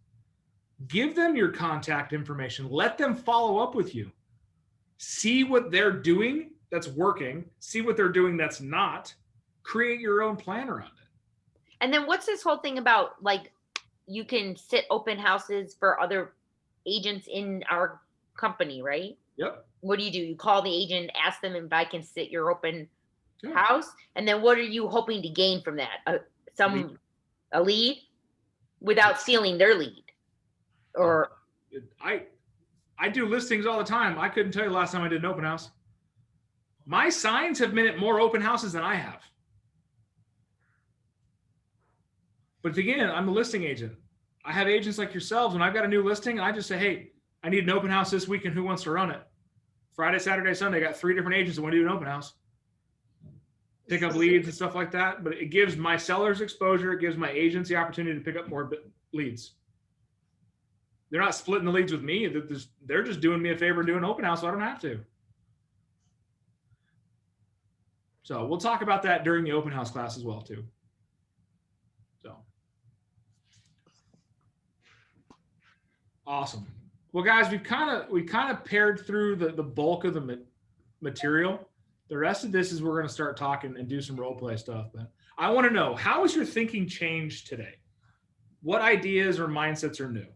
Speaker 2: Give them your contact information. Let them follow up with you. See what they're doing that's working. See what they're doing that's not. Create your own plan around it.
Speaker 6: And then what's this whole thing about, like, you can sit open houses for other agents in our company, right?
Speaker 2: Yep.
Speaker 6: What do? You call the agent, ask them if I can sit your open house, and then what are you hoping to gain from that? A lead without stealing their lead, or
Speaker 2: I do listings all the time. I couldn't tell you the last time I did an open house. My signs have been at more open houses than I have. But again, I'm a listing agent. I have agents like yourselves. When I've got a new listing, I just say, hey, I need an open house this week, and who wants to run it? Friday, Saturday, Sunday, I got 3 different agents that want to do an open house. Pick up leads and stuff like that. But it gives my sellers exposure. It gives my agents the opportunity to pick up more leads. They're not splitting the leads with me. They're just doing me a favor and doing an open house, so I don't have to. So we'll talk about that during the open house class as well, too. So awesome. Well, guys, we kind of paired through the bulk of the material. The rest of this is we're going to start talking and do some role play stuff. But I want to know, how has your thinking changed today? What ideas or mindsets are new?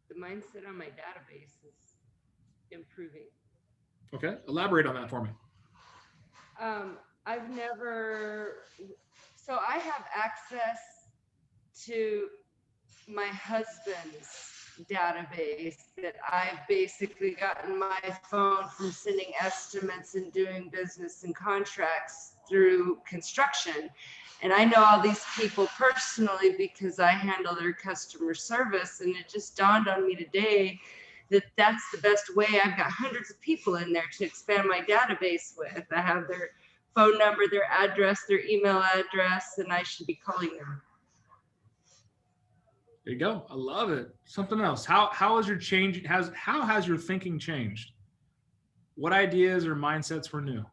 Speaker 9: The mindset on my database is improving.
Speaker 2: Okay, elaborate on that for me.
Speaker 9: I have access to my husband's database that I've basically gotten my phone from sending estimates and doing business and contracts through construction. And I know all these people personally because I handle their customer service. And it just dawned on me today that that's the best way. I've got hundreds of people in there to expand my database with. I have their phone number, their address, their email address, and I should be calling them.
Speaker 2: There you go. I love it. Something else. How has your change? How has your thinking changed? What ideas or mindsets were new?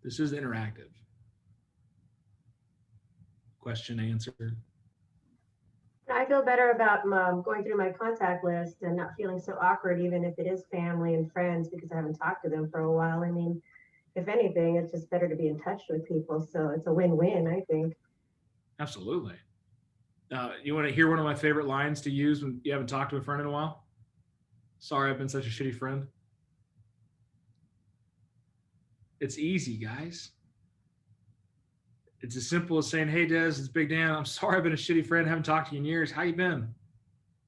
Speaker 2: This is interactive. Question answer.
Speaker 17: I feel better about going through my contact list and not feeling so awkward, even if it is family and friends, because I haven't talked to them for a while. I mean, if anything, it's just better to be in touch with people. So it's a win-win, I think.
Speaker 2: Absolutely. You want to hear one of my favorite lines to use when you haven't talked to a friend in a while? Sorry, I've been such a shitty friend. It's easy, guys. It's as simple as saying, hey, Des, it's Big Dan. I'm sorry I've been a shitty friend. Haven't talked to you in years. How you been?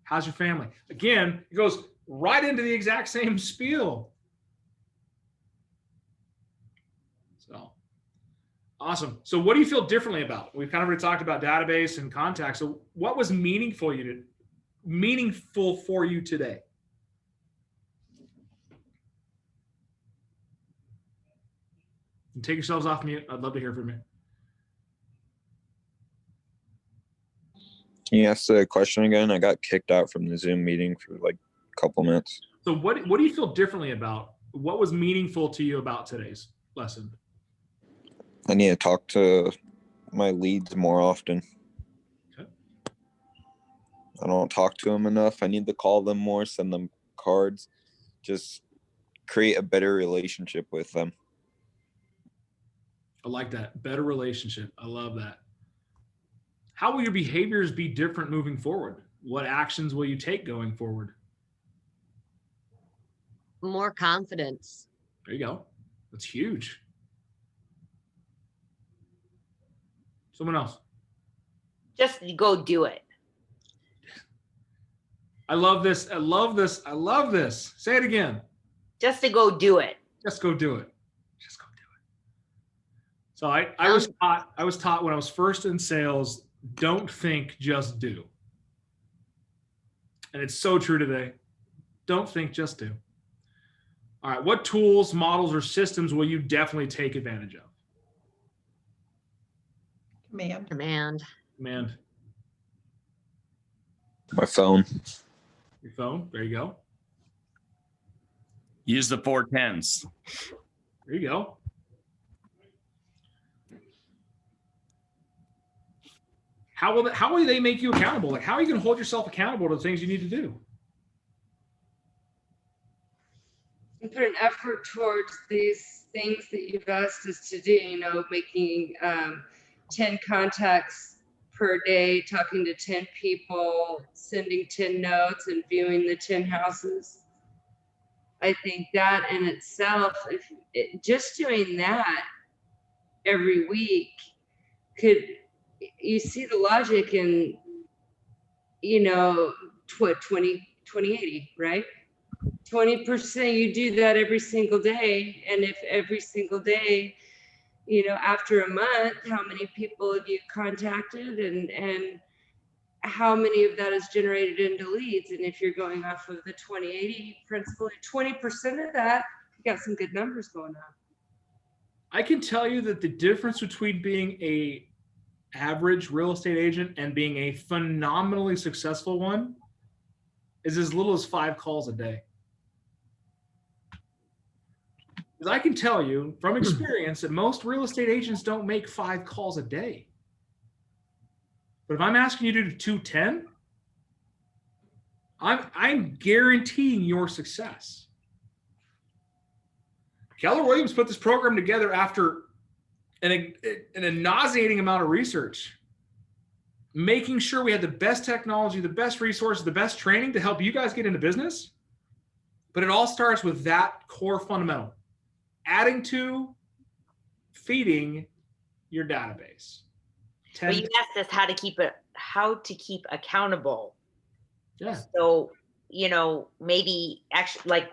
Speaker 2: How's your family? Again, it goes right into the exact same spiel. So awesome. So what do you feel differently about? We've kind of already talked about database and contacts. So what was meaningful for you today? And take yourselves off mute. I'd love to hear from you.
Speaker 4: Can you ask the question again? I got kicked out from the Zoom meeting for like a couple minutes.
Speaker 2: So what do you feel differently about? What was meaningful to you about today's lesson?
Speaker 4: I need to talk to my leads more often.
Speaker 2: Okay.
Speaker 4: I don't talk to them enough. I need to call them more, send them cards, just create a better relationship with them.
Speaker 2: I like that. Better relationship. I love that. How will your behaviors be different moving forward? What actions will you take going forward?
Speaker 7: More confidence.
Speaker 2: There you go. That's huge. Someone else.
Speaker 6: Just go do it.
Speaker 2: I love this. I love this. I love this. Say it again.
Speaker 6: Just to go do it.
Speaker 2: Just go do it. Just go do it. So I was taught when I was first in sales, don't think, just do. And it's so true today. Don't think, just do. All right. What tools, models, or systems will you definitely take advantage of?
Speaker 7: Command.
Speaker 4: My phone.
Speaker 2: Your phone. There you go.
Speaker 18: Use the 410s.
Speaker 2: There you go. How will they make you accountable? Like, how are you going to hold yourself accountable to the things you need to do?
Speaker 9: And put an effort towards these things that you've asked us to do, you know, making 10 contacts per day, talking to 10 people, sending 10 notes, and viewing the 10 houses. I think that in itself, just doing that every week you see the logic in, you know, 20/80, right? 20%, you do that every single day. And if every single day, you know, after a month, how many people have you contacted, and how many of that is generated into leads? And if you're going off of the 20/80 principle, 20% of that, you got some good numbers going on.
Speaker 2: I can tell you that the difference between being a average real estate agent and being a phenomenally successful one is as little as 5 calls a day. Because I can tell you from experience that most real estate agents don't make 5 calls a day. But if I'm asking you to do 210, I'm guaranteeing your success. Keller Williams put this program together after a nauseating amount of research, making sure we had the best technology, the best resources, the best training to help you guys get into business. But it all starts with that core fundamental, adding to, feeding your database.
Speaker 6: Well, you asked us how to keep accountable.
Speaker 2: Yeah.
Speaker 6: So, you know, maybe actually like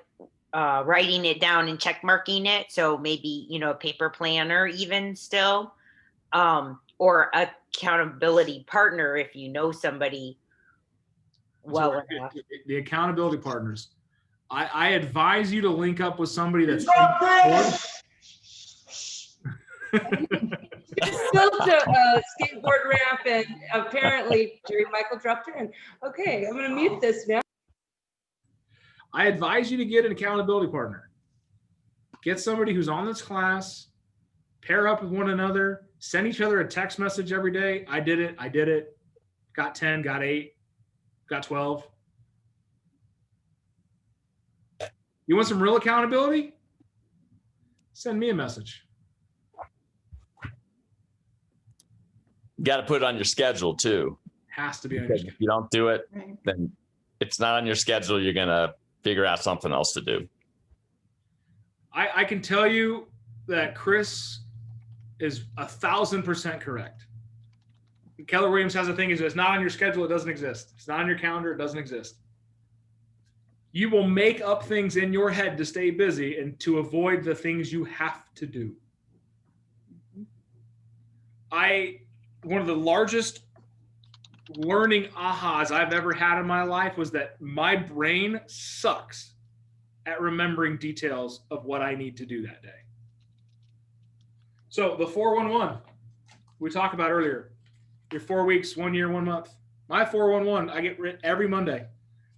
Speaker 6: writing it down and check marking it. So maybe, you know, a paper planner even still, or accountability partner if you know somebody well enough.
Speaker 2: The accountability partners. I advise you to link up with somebody that's
Speaker 9: Just built a skateboard ramp, and apparently Jerry Michael dropped in. Okay, I'm going to mute this now.
Speaker 2: I advise you to get an accountability partner. Get somebody who's on this class, pair up with one another, send each other a text message every day. I did it. Got 10, got 8, got 12. You want some real accountability? Send me a message.
Speaker 18: You got to put it on your schedule too.
Speaker 2: Has to be on your
Speaker 18: Because
Speaker 2: schedule.
Speaker 18: if you don't do it, then it's not on your schedule. You're going to figure out something else to do.
Speaker 2: I can tell you that Chris is 1,000% correct. Keller Williams has a thing, is it's not on your schedule, it doesn't exist. It's not on your calendar, it doesn't exist. You will make up things in your head to stay busy and to avoid the things you have to do. One of the largest learning ahas I've ever had in my life was that my brain sucks at remembering details of what I need to do that day. So the 411 we talked about earlier, your 4 weeks, 1 year, 1 month. My 411, I get written every Monday.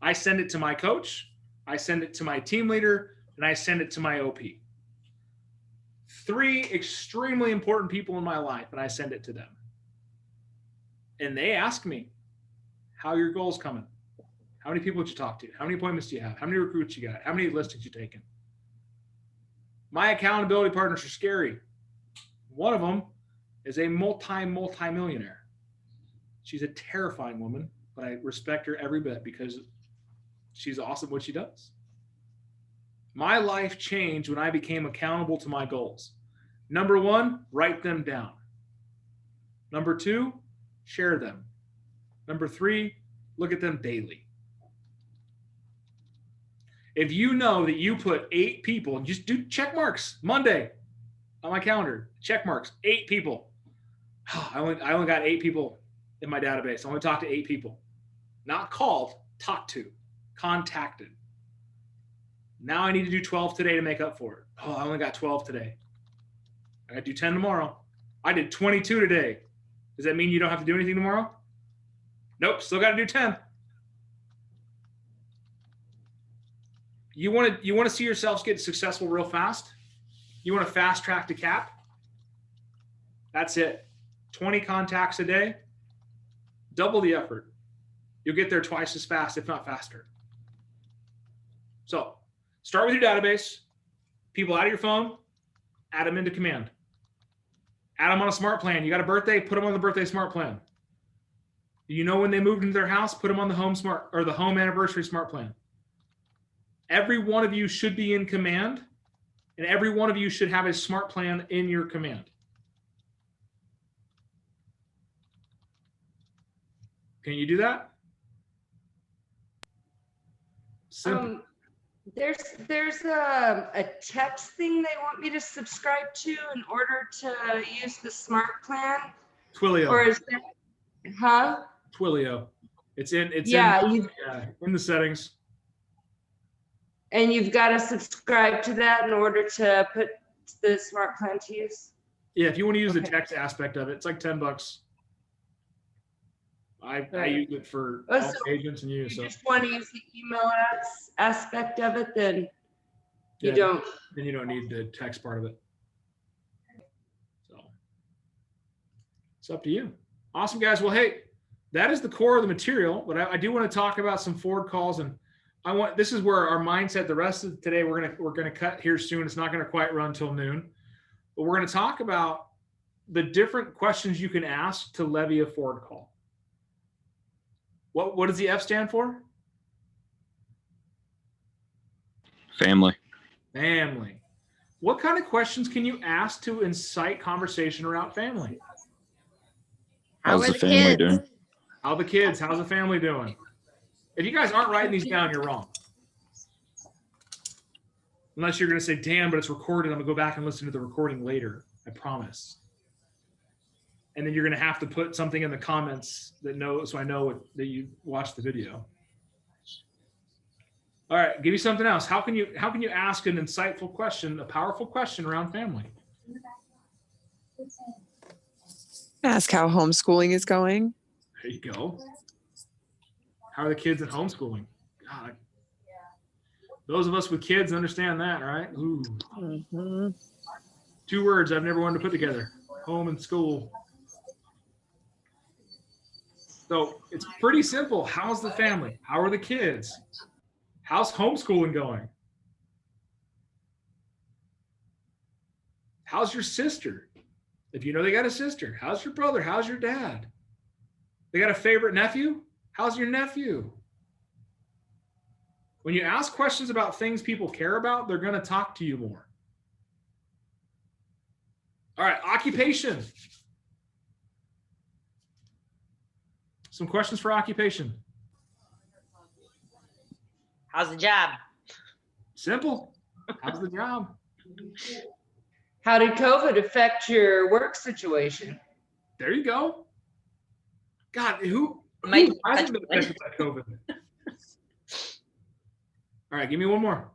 Speaker 2: I send it to my coach, I send it to my team leader, and I send it to my OP. 3 extremely important people in my life, and I send it to them. And they ask me, How are your goals coming? How many people did you talk to? How many appointments do you have? How many recruits you got? How many listings you taken? My accountability partners are scary. One of them is a multi-millionaire. She's a terrifying woman, but I respect her every bit because she's awesome at what she does. My life changed when I became accountable to my goals. Number one, write them down. Number two, share them. Number three, look at them daily. If you know that you put 8 people, just do check marks Monday on my calendar, check marks, 8 people. I only got 8 people in my database. I only talked to 8 people. Not called, talked to, contacted. Now I need to do 12 today to make up for it. Oh, I only got 12 today. I got to do 10 tomorrow. I did 22 today. Does that mean you don't have to do anything tomorrow? Nope, still got to do 10. You want to see yourselves get successful real fast? You want to fast track to cap? That's it. 20 contacts a day, double the effort. You'll get there twice as fast, if not faster. So start with your database, people out of your phone, add them into command. Add them on a smart plan. You got a birthday, put them on the birthday smart plan. You know when they moved into their house, put them on the home smart or the home anniversary smart plan. Every one of you should be in command, and every one of you should have a smart plan in your command. Can you do that? Simple.
Speaker 9: There's a text thing they want me to subscribe to in order to use the smart plan.
Speaker 2: Twilio.
Speaker 9: Or is there, huh?
Speaker 2: Twilio. It's in the settings.
Speaker 9: And you've got to subscribe to that in order to put the smart plan to use?
Speaker 2: Yeah, if you want to use the text aspect of it, it's like $10. I use it for all agents and you. So
Speaker 9: just want to use the email aspect of it, then you don't.
Speaker 2: Then you don't need the text part of it. So it's up to you. Awesome, guys. Well, hey, that is the core of the material, but I do want to talk about some forward calls, and this is where our mindset. The rest of today, we're gonna cut here soon. It's not gonna quite run till noon, but we're gonna talk about the different questions you can ask to levy a forward call. What does the F stand for?
Speaker 4: Family.
Speaker 2: Family. What kind of questions can you ask to incite conversation around family?
Speaker 4: How's the family doing?
Speaker 2: How the kids? How's the family doing? If you guys aren't writing these down, you're wrong. Unless you're going to say, damn, but it's recorded. I'm going to go back and listen to the recording later. I promise. And then you're going to have to put something in the comments so I know that you watched the video. All right, give you something else. How can you ask an insightful question, a powerful question around family?
Speaker 12: Ask how homeschooling is going.
Speaker 2: There you go. How are the kids at homeschooling? God, those of us with kids understand that, right? Ooh.
Speaker 12: Mm-hmm.
Speaker 2: 2 words I've never wanted to put together: home and school. So it's pretty simple. How's the family? How are the kids? How's homeschooling going? How's your sister? If you know they got a sister, how's your brother? How's your dad? They got a favorite nephew? How's your nephew? When you ask questions about things people care about, they're going to talk to you more. All right, occupation. Some questions for occupation.
Speaker 6: How's the job?
Speaker 2: Simple. How's the job?
Speaker 9: How did COVID affect your work situation?
Speaker 2: There you go. God, who hasn't been affected by COVID? All right, give me one more.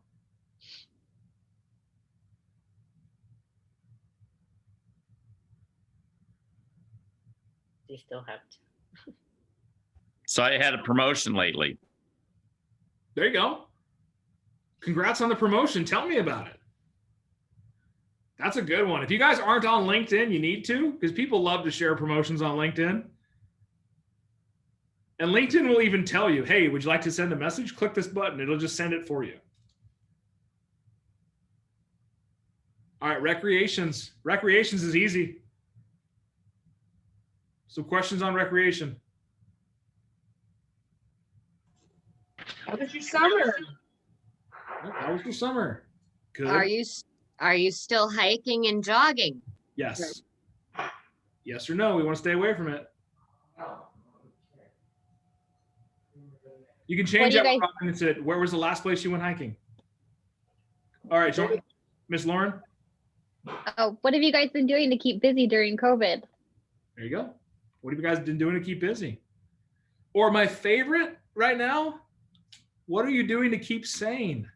Speaker 6: You still have to.
Speaker 18: So I had a promotion lately.
Speaker 2: There you go. Congrats on the promotion. Tell me about it. That's a good one. If you guys aren't on LinkedIn, you need to, because people love to share promotions on LinkedIn. And LinkedIn will even tell you, hey, would you like to send a message? Click this button. It'll just send it for you. All right, recreations. Recreations is easy. Some questions on recreation.
Speaker 9: How was your summer?
Speaker 2: How was your summer? Good.
Speaker 7: Are you still hiking and jogging?
Speaker 2: Yes. Yes or no? We want to stay away from it. You can change that. And said, where was the last place you went hiking? All right, Miss Lauren.
Speaker 11: Oh, what have you guys been doing to keep busy during COVID?
Speaker 2: There you go. What have you guys been doing to keep busy? Or my favorite right now, what are you doing to keep sane?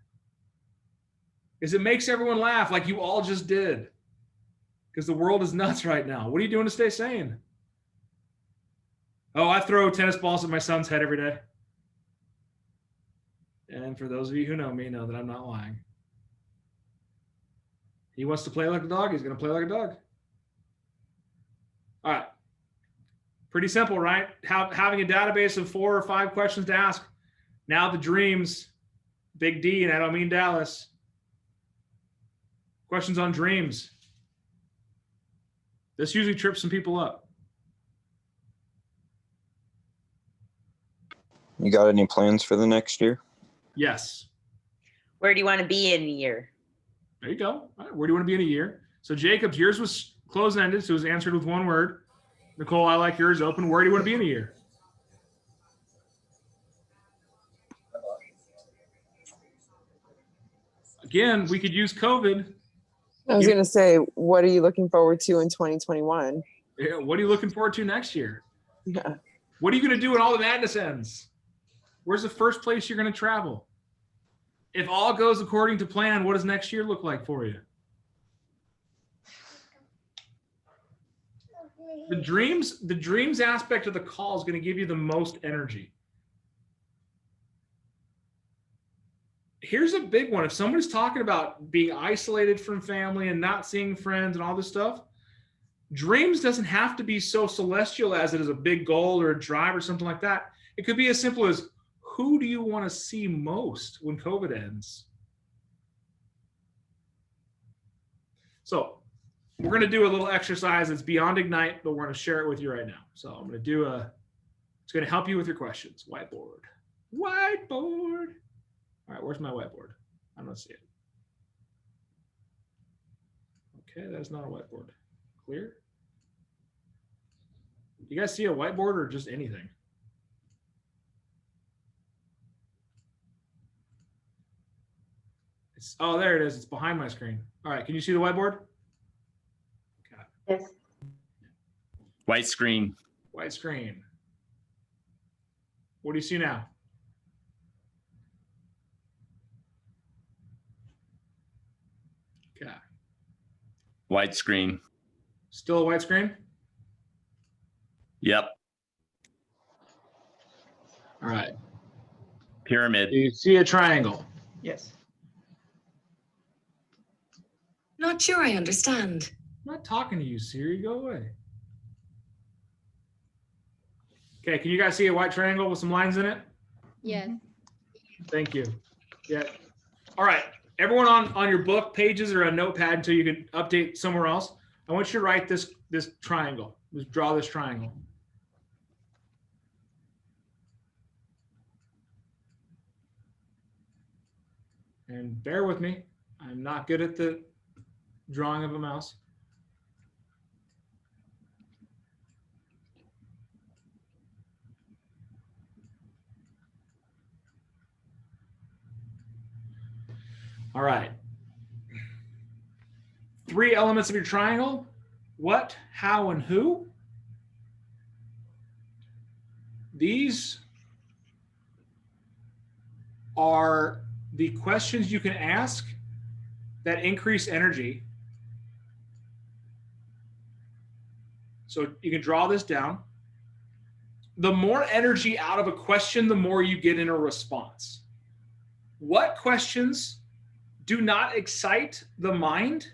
Speaker 2: Because it makes everyone laugh like you all just did. Because the world is nuts right now. What are you doing to stay sane? Oh, I throw tennis balls at my son's head every day. And for those of you who know me, know that I'm not lying. He wants to play like a dog. He's going to play like a dog. All right. Pretty simple, right? Having a database of 4 or 5 questions to ask. Now the dreams, big D, and I don't mean Dallas. Questions on dreams. This usually trips some people up.
Speaker 4: You got any plans for the next year?
Speaker 2: Yes.
Speaker 6: Where do you want to be in a year?
Speaker 2: There you go. All right. Where do you want to be in a year? So Jacob's, yours was closed-ended, so it was answered with one word. Nicole, I like yours open. Where do you want to be in a year? Again, we could use COVID.
Speaker 12: I was going to say, what are you looking forward to in 2021?
Speaker 2: Yeah, what are you looking forward to next year?
Speaker 12: Yeah.
Speaker 2: What are you going to do when all the madness ends? Where's the first place you're going to travel? If all goes according to plan, what does next year look like for you? The dreams aspect of the call is going to give you the most energy. Here's a big one. If somebody's talking about being isolated from family and not seeing friends and all this stuff, dreams doesn't have to be so celestial as it is a big goal or a drive or something like that. It could be as simple as, who do you want to see most when COVID ends? So we're going to do a little exercise that's beyond Ignite, but we're going to share it with you right now. So I'm going to do it's going to help you with your questions. Whiteboard. All right, where's my whiteboard? I don't see it. Okay, that is not a whiteboard. Clear? You guys see a whiteboard or just anything? Oh, there it is. It's behind my screen. All right, can you see the whiteboard?
Speaker 17: Yes.
Speaker 18: White screen.
Speaker 2: White screen. What do you see now? Okay.
Speaker 18: White screen.
Speaker 2: Still a white screen?
Speaker 18: Yep.
Speaker 2: All right.
Speaker 18: Pyramid.
Speaker 2: Do you see a triangle?
Speaker 5: Yes.
Speaker 19: Not sure I understand.
Speaker 2: I'm not talking to you, Siri. Go away. Okay, can you guys see a white triangle with some lines in it?
Speaker 10: Yes.
Speaker 2: Thank you. Yeah. All right. Everyone on your book pages or a notepad until you can update somewhere else. I want you to write this triangle. Just draw this triangle. And bear with me. I'm not good at the drawing of a mouse. All right. 3 elements of your triangle: what, how, and who. These are the questions you can ask that increase energy. So you can draw this down. The more energy out of a question, the more you get in a response. What questions do not excite the mind?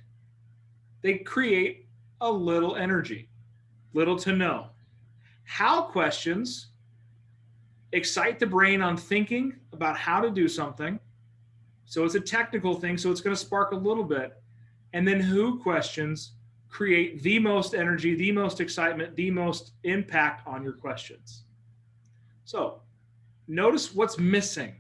Speaker 2: They create a little energy, little to no. How questions excite the brain on thinking about how to do something. So it's a technical thing, so it's going to spark a little bit. And then who questions create the most energy, the most excitement, the most impact on your questions. So notice what's missing.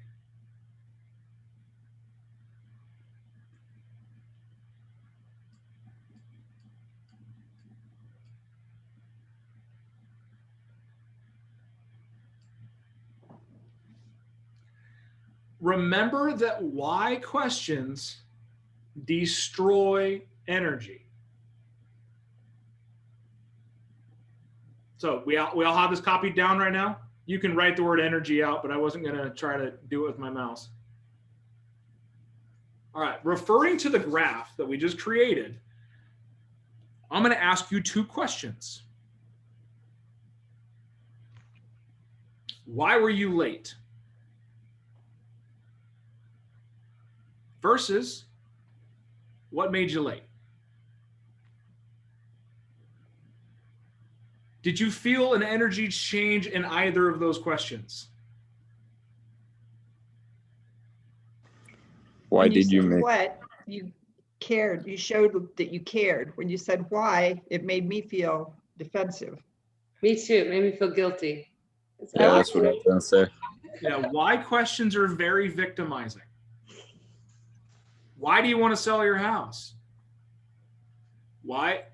Speaker 2: Remember that why questions destroy energy. So we all have this copied down right now. You can write the word energy out, but I wasn't going to try to do it with my mouse. All right, referring to the graph that we just created, I'm going to ask you 2 questions. Why were you late? Versus, what made you late? Did you feel an energy change in either of those questions?
Speaker 4: Why
Speaker 5: When you
Speaker 4: did you
Speaker 5: said
Speaker 4: make?
Speaker 5: what, you cared. You showed that you cared. When you said why, it made me feel defensive.
Speaker 9: Me too. It made me feel guilty.
Speaker 4: Yeah, that's what I was gonna say.
Speaker 2: Yeah, why questions are very victimizing. Why do you want to sell your house? Why?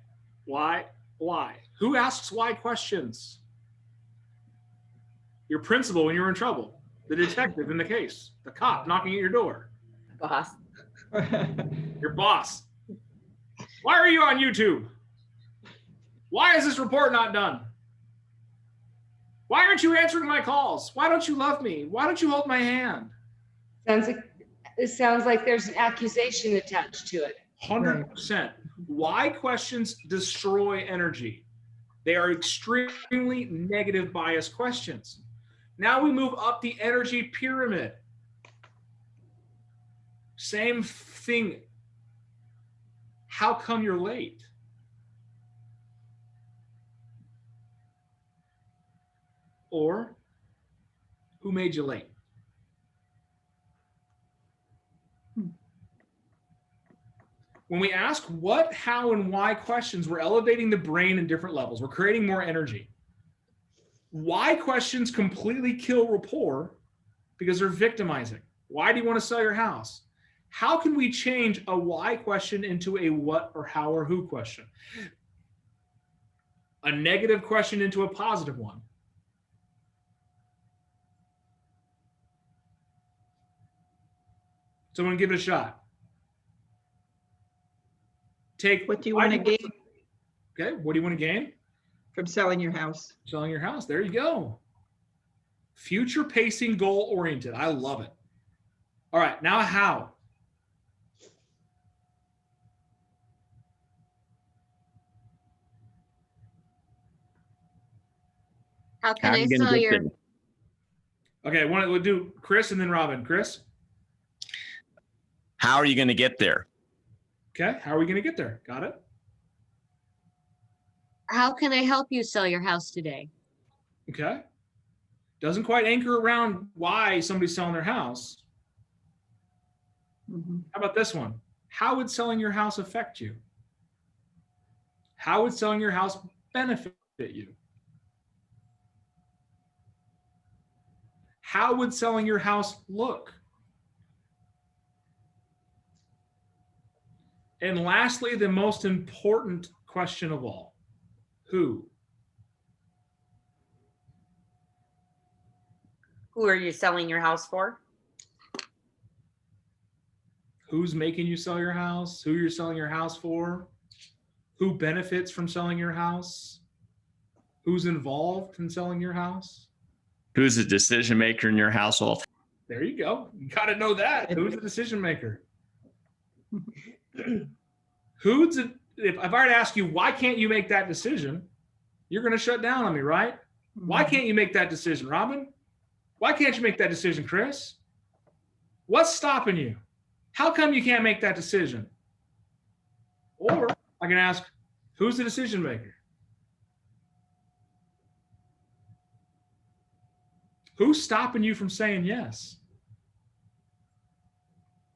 Speaker 2: Who asks why questions? Your principal when you're in trouble, the detective in the case, the cop knocking at your door.
Speaker 6: Boss.
Speaker 2: Your boss. Why are you on YouTube? Why is this report not done? Why aren't you answering my calls? Why don't you love me? Why don't you hold my hand?
Speaker 9: It sounds like there's an accusation attached to it.
Speaker 2: 100%. Why questions destroy energy? They are extremely negative bias questions. Now we move up the energy pyramid. Same thing. How come you're late? Or who made you late? When we ask what, how, and why questions, we're elevating the brain in different levels. We're creating more energy. Why questions completely kill rapport because they're victimizing. Why do you want to sell your house? How can we change a why question into a what or how or who question? A negative question into a positive one. Someone give it a shot.
Speaker 5: What do you want to gain?
Speaker 2: Okay, what do you want to gain?
Speaker 5: From selling your house.
Speaker 2: Selling your house, there you go. Future pacing, goal oriented. I love it. All right, now how?
Speaker 7: How can I sell your?
Speaker 18: How are you gonna get there?
Speaker 2: Okay, we'll do Chris and then Robin. Chris?
Speaker 18: How are you going to get there?
Speaker 2: Okay, how are we going to get there? Got it?
Speaker 7: How can I help you sell your house today?
Speaker 2: Okay. Doesn't quite anchor around why somebody's selling their house.
Speaker 5: Mm-hmm.
Speaker 2: How about this one? How would selling your house affect you? How would selling your house benefit you? How would selling your house look? And lastly, the most important question of all, who?
Speaker 6: Who are you selling your house for?
Speaker 2: Who's making you sell your house? Who you're selling your house for? Who benefits from selling your house? Who's involved in selling your house?
Speaker 18: Who's the decision maker in your household?
Speaker 2: There you go. You got to know that. Who's the decision maker? If I were to ask you, why can't you make that decision? You're going to shut down on me, right? Why can't you make that decision, Robin? Why can't you make that decision, Chris? What's stopping you? How come you can't make that decision? Or I can ask, who's the decision maker? Who's stopping you from saying yes?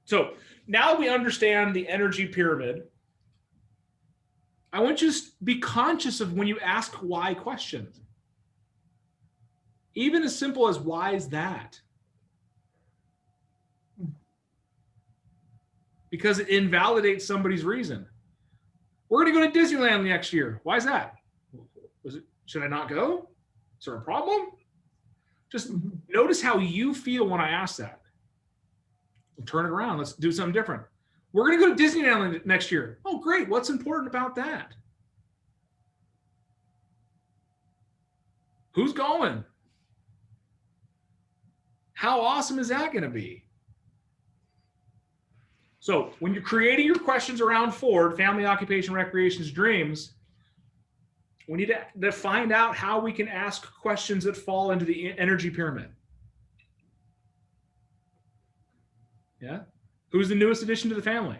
Speaker 2: So now we understand the energy pyramid. I want you to be conscious of when you ask why questions. Even as simple as why is that? Because it invalidates somebody's reason. We're going to go to Disneyland next year. Why is that? Should I not go? Is there a problem? Just notice how you feel when I ask that. We'll turn it around. Let's do something different. We're going to go to Disneyland next year. Oh, great. What's important about that? Who's going? How awesome is that going to be? So when you're creating your questions around Ford, family, occupation, recreations, dreams, we need to find out how we can ask questions that fall into the energy pyramid. Yeah. Who's the newest addition to the family?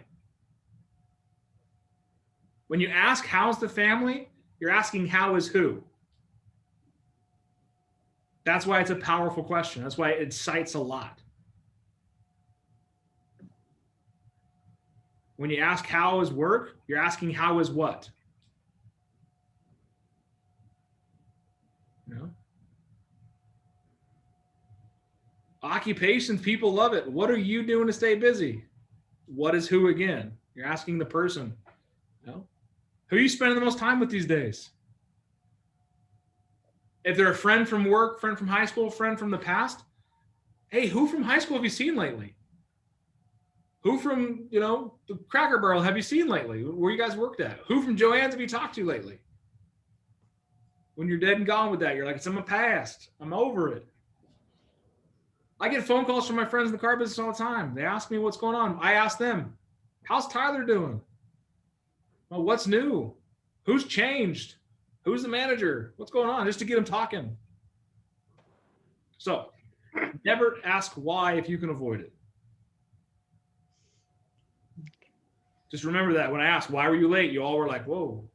Speaker 2: When you ask, how's the family? You're asking, how is who? That's why it's a powerful question. That's why it cites a lot. When you ask, how is work? You're asking, how is what? You know? Occupations, people love it. What are you doing to stay busy? What is who again? You're asking the person. You know? Who are you spending the most time with these days? If they're a friend from work, friend from high school, friend from the past, hey, who from high school have you seen lately? Who from, the Cracker Barrel have you seen lately? Where you guys worked at? Who from Joann's have you talked to lately? When you're dead and gone with that, you're like, it's in my past. I'm over it. I get phone calls from my friends in the car business all the time. They ask me what's going on. I ask them, how's Tyler doing? Well, what's new? Who's changed? Who's the manager? What's going on? Just to get them talking. So never ask why if you can avoid it. Just remember that when I asked, why were you late? You all were like, whoa.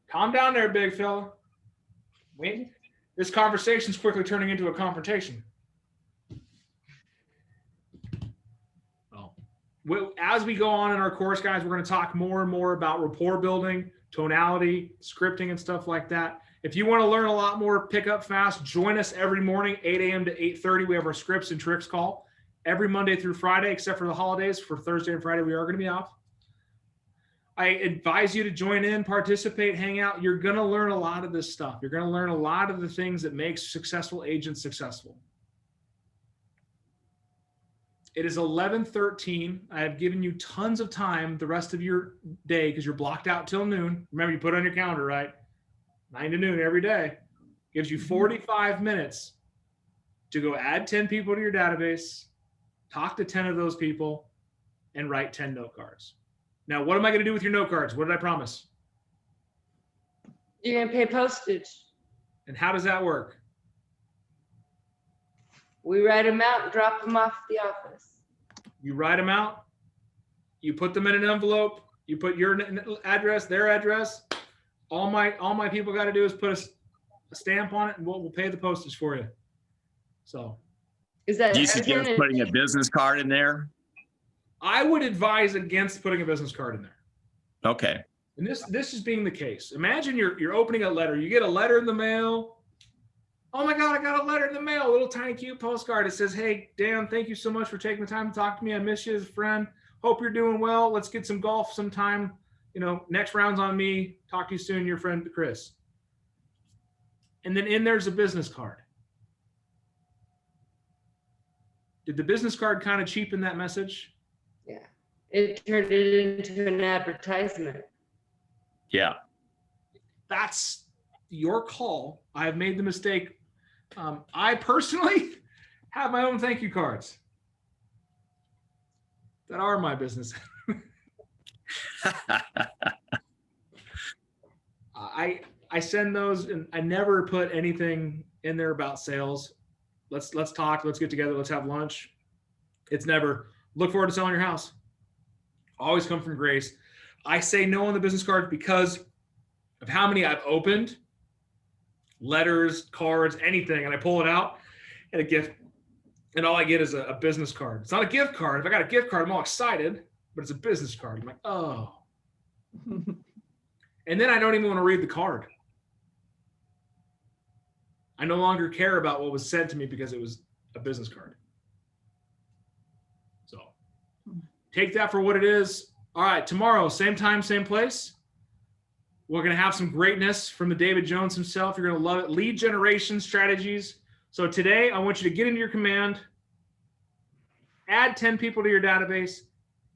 Speaker 2: Calm down there, big fella. Wait, this conversation's quickly turning into a confrontation. Well, as we go on in our course, guys, we're going to talk more and more about rapport building, tonality, scripting, and stuff like that. If you want to learn a lot more, pick up fast. Join us every morning, 8 a.m. to 8:30. We have our scripts and tricks call every Monday through Friday, except for the holidays. For Thursday and Friday, we are going to be off. I advise you to join in, participate, hang out. You're going to learn a lot of this stuff. You're going to learn a lot of the things that make successful agents successful. It is 11:13. I have given you tons of time the rest of your day because you're blocked out till noon. Remember, you put it on your calendar, right? 9 to noon every day. Gives you 45 minutes to go add 10 people to your database, talk to 10 of those people, and write 10 note cards. Now, what am I going to do with your note cards? What did I promise?
Speaker 9: You're going to pay postage.
Speaker 2: And how does that work?
Speaker 9: We write them out and drop them off at the office.
Speaker 2: You write them out. You put them in an envelope. You put your address, their address. All my people got to do is put a stamp on it, and we'll pay the postage for you. So,
Speaker 9: is that?
Speaker 18: Do you suggest putting a business card in there?
Speaker 2: I would advise against putting a business card in there.
Speaker 18: Okay.
Speaker 2: And this is being the case. Imagine you're opening a letter. You get a letter in the mail. Oh my God, I got a letter in the mail, a little tiny cute postcard. It says, hey, Dan, thank you so much for taking the time to talk to me. I miss you as a friend. Hope you're doing well. Let's get some golf sometime. Next round's on me. Talk to you soon, your friend, Chris. And then in there's a business card. Did the business card kind of cheapen that message?
Speaker 9: Yeah. It turned it into an advertisement.
Speaker 18: Yeah.
Speaker 2: That's your call. I have made the mistake. I personally have my own thank you cards that are my business. I send those, and I never put anything in there about sales. Let's talk. Let's get together. Let's have lunch. It's never look forward to selling your house. Always come from grace. I say no on the business cards because of how many I've opened. Letters, cards, anything, and I pull it out. and a gift. And all I get is a business card. It's not a gift card. If I got a gift card, I'm all excited, but it's a business card. I'm like, oh. And then I don't even want to read the card. I no longer care about what was sent to me because it was a business card. So take that for what it is. All right, tomorrow, same time, same place. We're going to have some greatness from the David Jones himself. You're going to love it. Lead generation strategies. So today, I want you to get into your command, add 10 people to your database,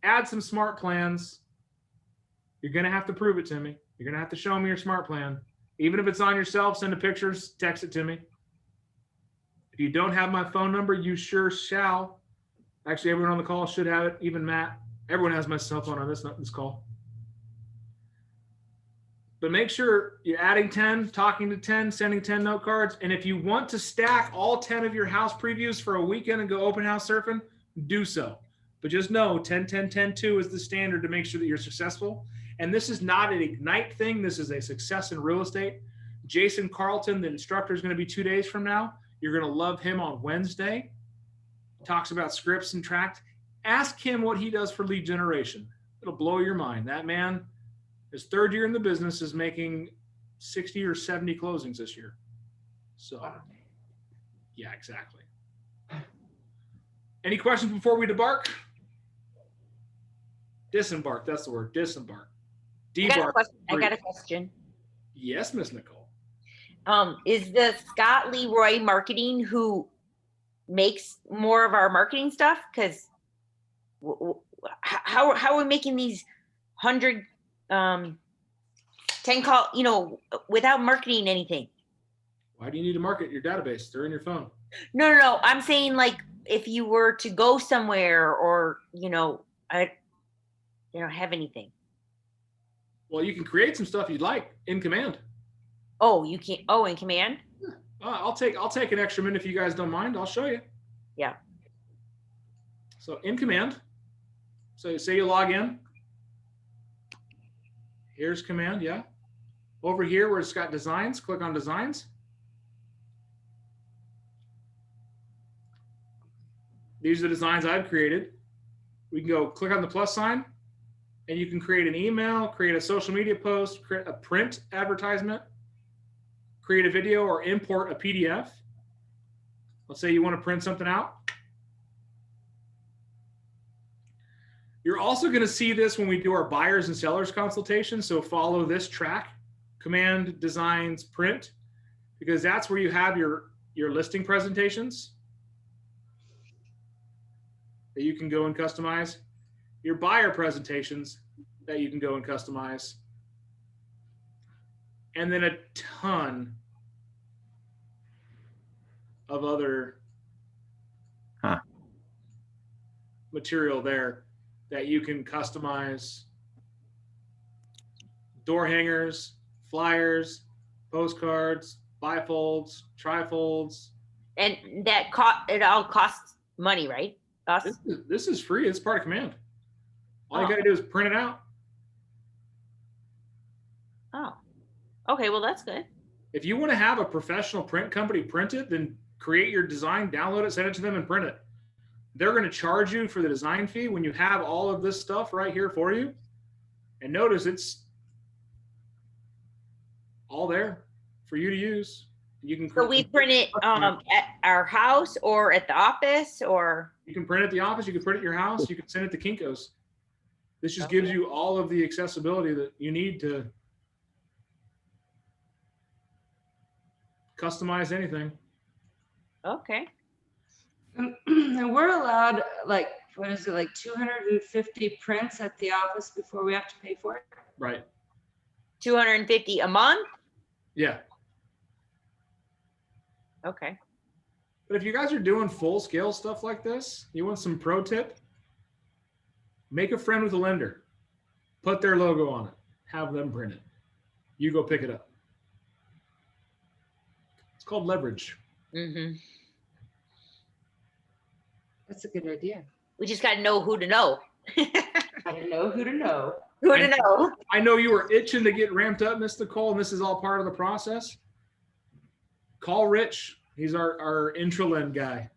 Speaker 2: add some smart plans. You're going to have to prove it to me. You're going to have to show me your smart plan. Even if it's on yourself, send the pictures, text it to me. If you don't have my phone number, you sure shall. Actually, everyone on the call should have it, even Matt. Everyone has my cell phone on this call. But make sure you're adding 10, talking to 10, sending 10 note cards. And if you want to stack all 10 of your house previews for a weekend and go open house surfing, do so. But just know 10, 10, 10, 2 is the standard to make sure that you're successful. And this is not an Ignite thing. This is a success in real estate. Jason Carlton, the instructor, is going to be 2 days from now. You're going to love him on Wednesday. Talks about scripts and tract. Ask him what he does for lead generation. It'll blow your mind. That man, his third year in the business, is making 60 or 70 closings this year. So, yeah, exactly. Any questions before we debark? Disembark, that's the word, disembark. Debark.
Speaker 6: I got a question.
Speaker 2: Yes, Miss Nicole.
Speaker 6: Is the Scott Leroy marketing who makes more of our marketing stuff? Because how are we making these 100 10 call, without marketing anything?
Speaker 2: Why do you need to market your database? They're in your phone.
Speaker 6: No. I'm saying, like, if you were to go somewhere or, I don't have anything.
Speaker 2: Well, you can create some stuff you'd like in command.
Speaker 6: Oh, you can't. Oh, in command?
Speaker 2: I'll take an extra minute if you guys don't mind. I'll show you.
Speaker 6: Yeah.
Speaker 2: So in command, so say you log in. Here's command, yeah. Over here where it's got designs, click on designs. These are the designs I've created. We can go click on the plus sign and you can create an email, create a social media post, create a print advertisement, create a video, or import a PDF. Let's say you want to print something out. You're also going to see this when we do our buyers and sellers consultation. So follow this track, command, designs, print, because that's where you have your listing presentations that you can go and customize, your buyer presentations that you can go and customize, and then a ton of other material there that you can customize. Door hangers, flyers, postcards, bifolds, trifolds.
Speaker 6: And that it all costs money, right? Us?
Speaker 2: This is free. It's part of command. All you got to do is print it out.
Speaker 6: Oh, okay. Well, that's good.
Speaker 2: If you want to have a professional print company print it, then create your design, download it, send it to them, and print it. They're going to charge you for the design fee when you have all of this stuff right here for you. And notice it's all there for you to use. You can.
Speaker 6: So we print it at our house or at the office, or?
Speaker 2: You can print it at the office. You can print it at your house. You can send it to Kinko's. This just gives you all of the accessibility that you need to customize anything.
Speaker 6: Okay.
Speaker 9: And we're allowed, like, what is it, like 250 prints at the office before we have to pay for it?
Speaker 2: Right.
Speaker 6: 250 a month?
Speaker 2: Yeah.
Speaker 6: Okay.
Speaker 2: But if you guys are doing full scale stuff like this, you want some pro tip? Make a friend with a lender. Put their logo on it. Have them print it. You go pick it up. It's called leverage.
Speaker 6: Mm-hmm.
Speaker 9: That's a good idea.
Speaker 6: We just got to know who to know.
Speaker 9: I know who to know.
Speaker 6: Who to know.
Speaker 2: I know you were itching to get ramped up, Miss Nicole, and this is all part of the process. Call Rich. He's our Intraland guy.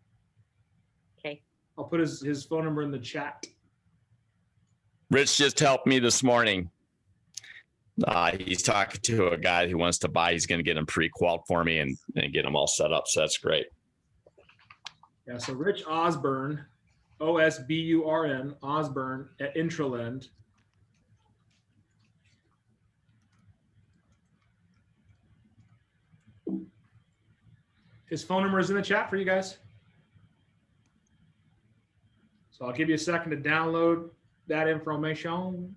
Speaker 6: Okay.
Speaker 2: I'll put his phone number in the chat.
Speaker 18: Rich just helped me this morning. He's talking to a guy who wants to buy. He's going to get him pre-qual for me and get him all set up. So that's great.
Speaker 2: Yeah, so Rich Osborne, Osburn, Osborne at Intraland. His phone number is in the chat for you guys. So I'll give you a second to download that information.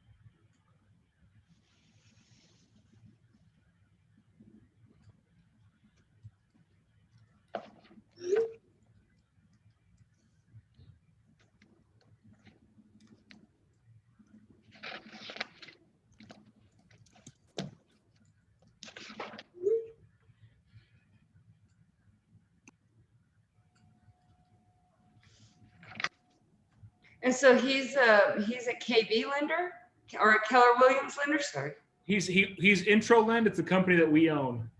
Speaker 9: And so he's a KB lender or a Keller Williams lender. Sorry.
Speaker 2: He's Intraland. It's a company that we own.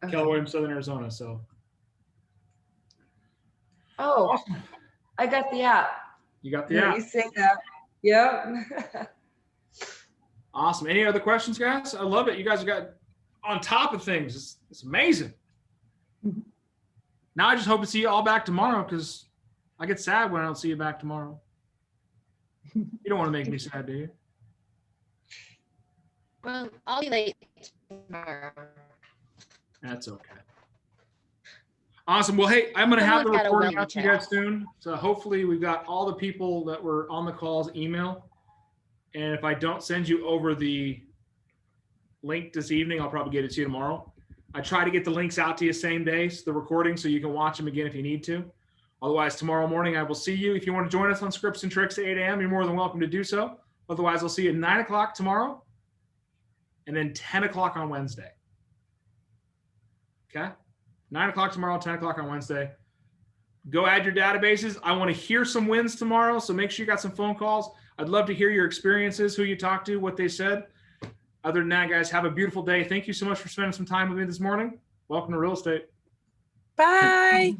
Speaker 9: Okay.
Speaker 2: Keller Williams, Southern Arizona. So.
Speaker 9: Oh,
Speaker 2: Awesome.
Speaker 9: I got the app.
Speaker 2: You got the
Speaker 9: Yeah,
Speaker 2: app.
Speaker 9: you say that. Yep.
Speaker 2: Awesome. Any other questions, guys? I love it. You guys got on top of things. It's amazing. Now I just hope to see you all back tomorrow because I get sad when I don't see you back tomorrow. You don't want to make me sad, do you?
Speaker 10: Well, I'll be late tomorrow.
Speaker 2: That's okay. Awesome. Well, hey, I'm going to have the
Speaker 10: Someone's got a
Speaker 2: recording
Speaker 10: well
Speaker 2: out to you
Speaker 10: check.
Speaker 2: guys soon. So hopefully we've got all the people that were on the calls email. And if I don't send you over the link this evening, I'll probably get it to you tomorrow. I try to get the links out to you same day, the recording, so you can watch them again if you need to. Otherwise, tomorrow morning, I will see you. If you want to join us on Scripts and Tricks at 8 a.m., you're more than welcome to do so. Otherwise, I'll see you at 9 o'clock tomorrow and then 10 o'clock on Wednesday. Okay? 9 o'clock tomorrow, 10 o'clock on Wednesday. Go add your databases. I want to hear some wins tomorrow, so make sure you got some phone calls. I'd love to hear your experiences, who you talked to, what they said. Other than that, guys, have a beautiful day. Thank you so much for spending some time with me this morning. Welcome to real estate.
Speaker 20: Bye.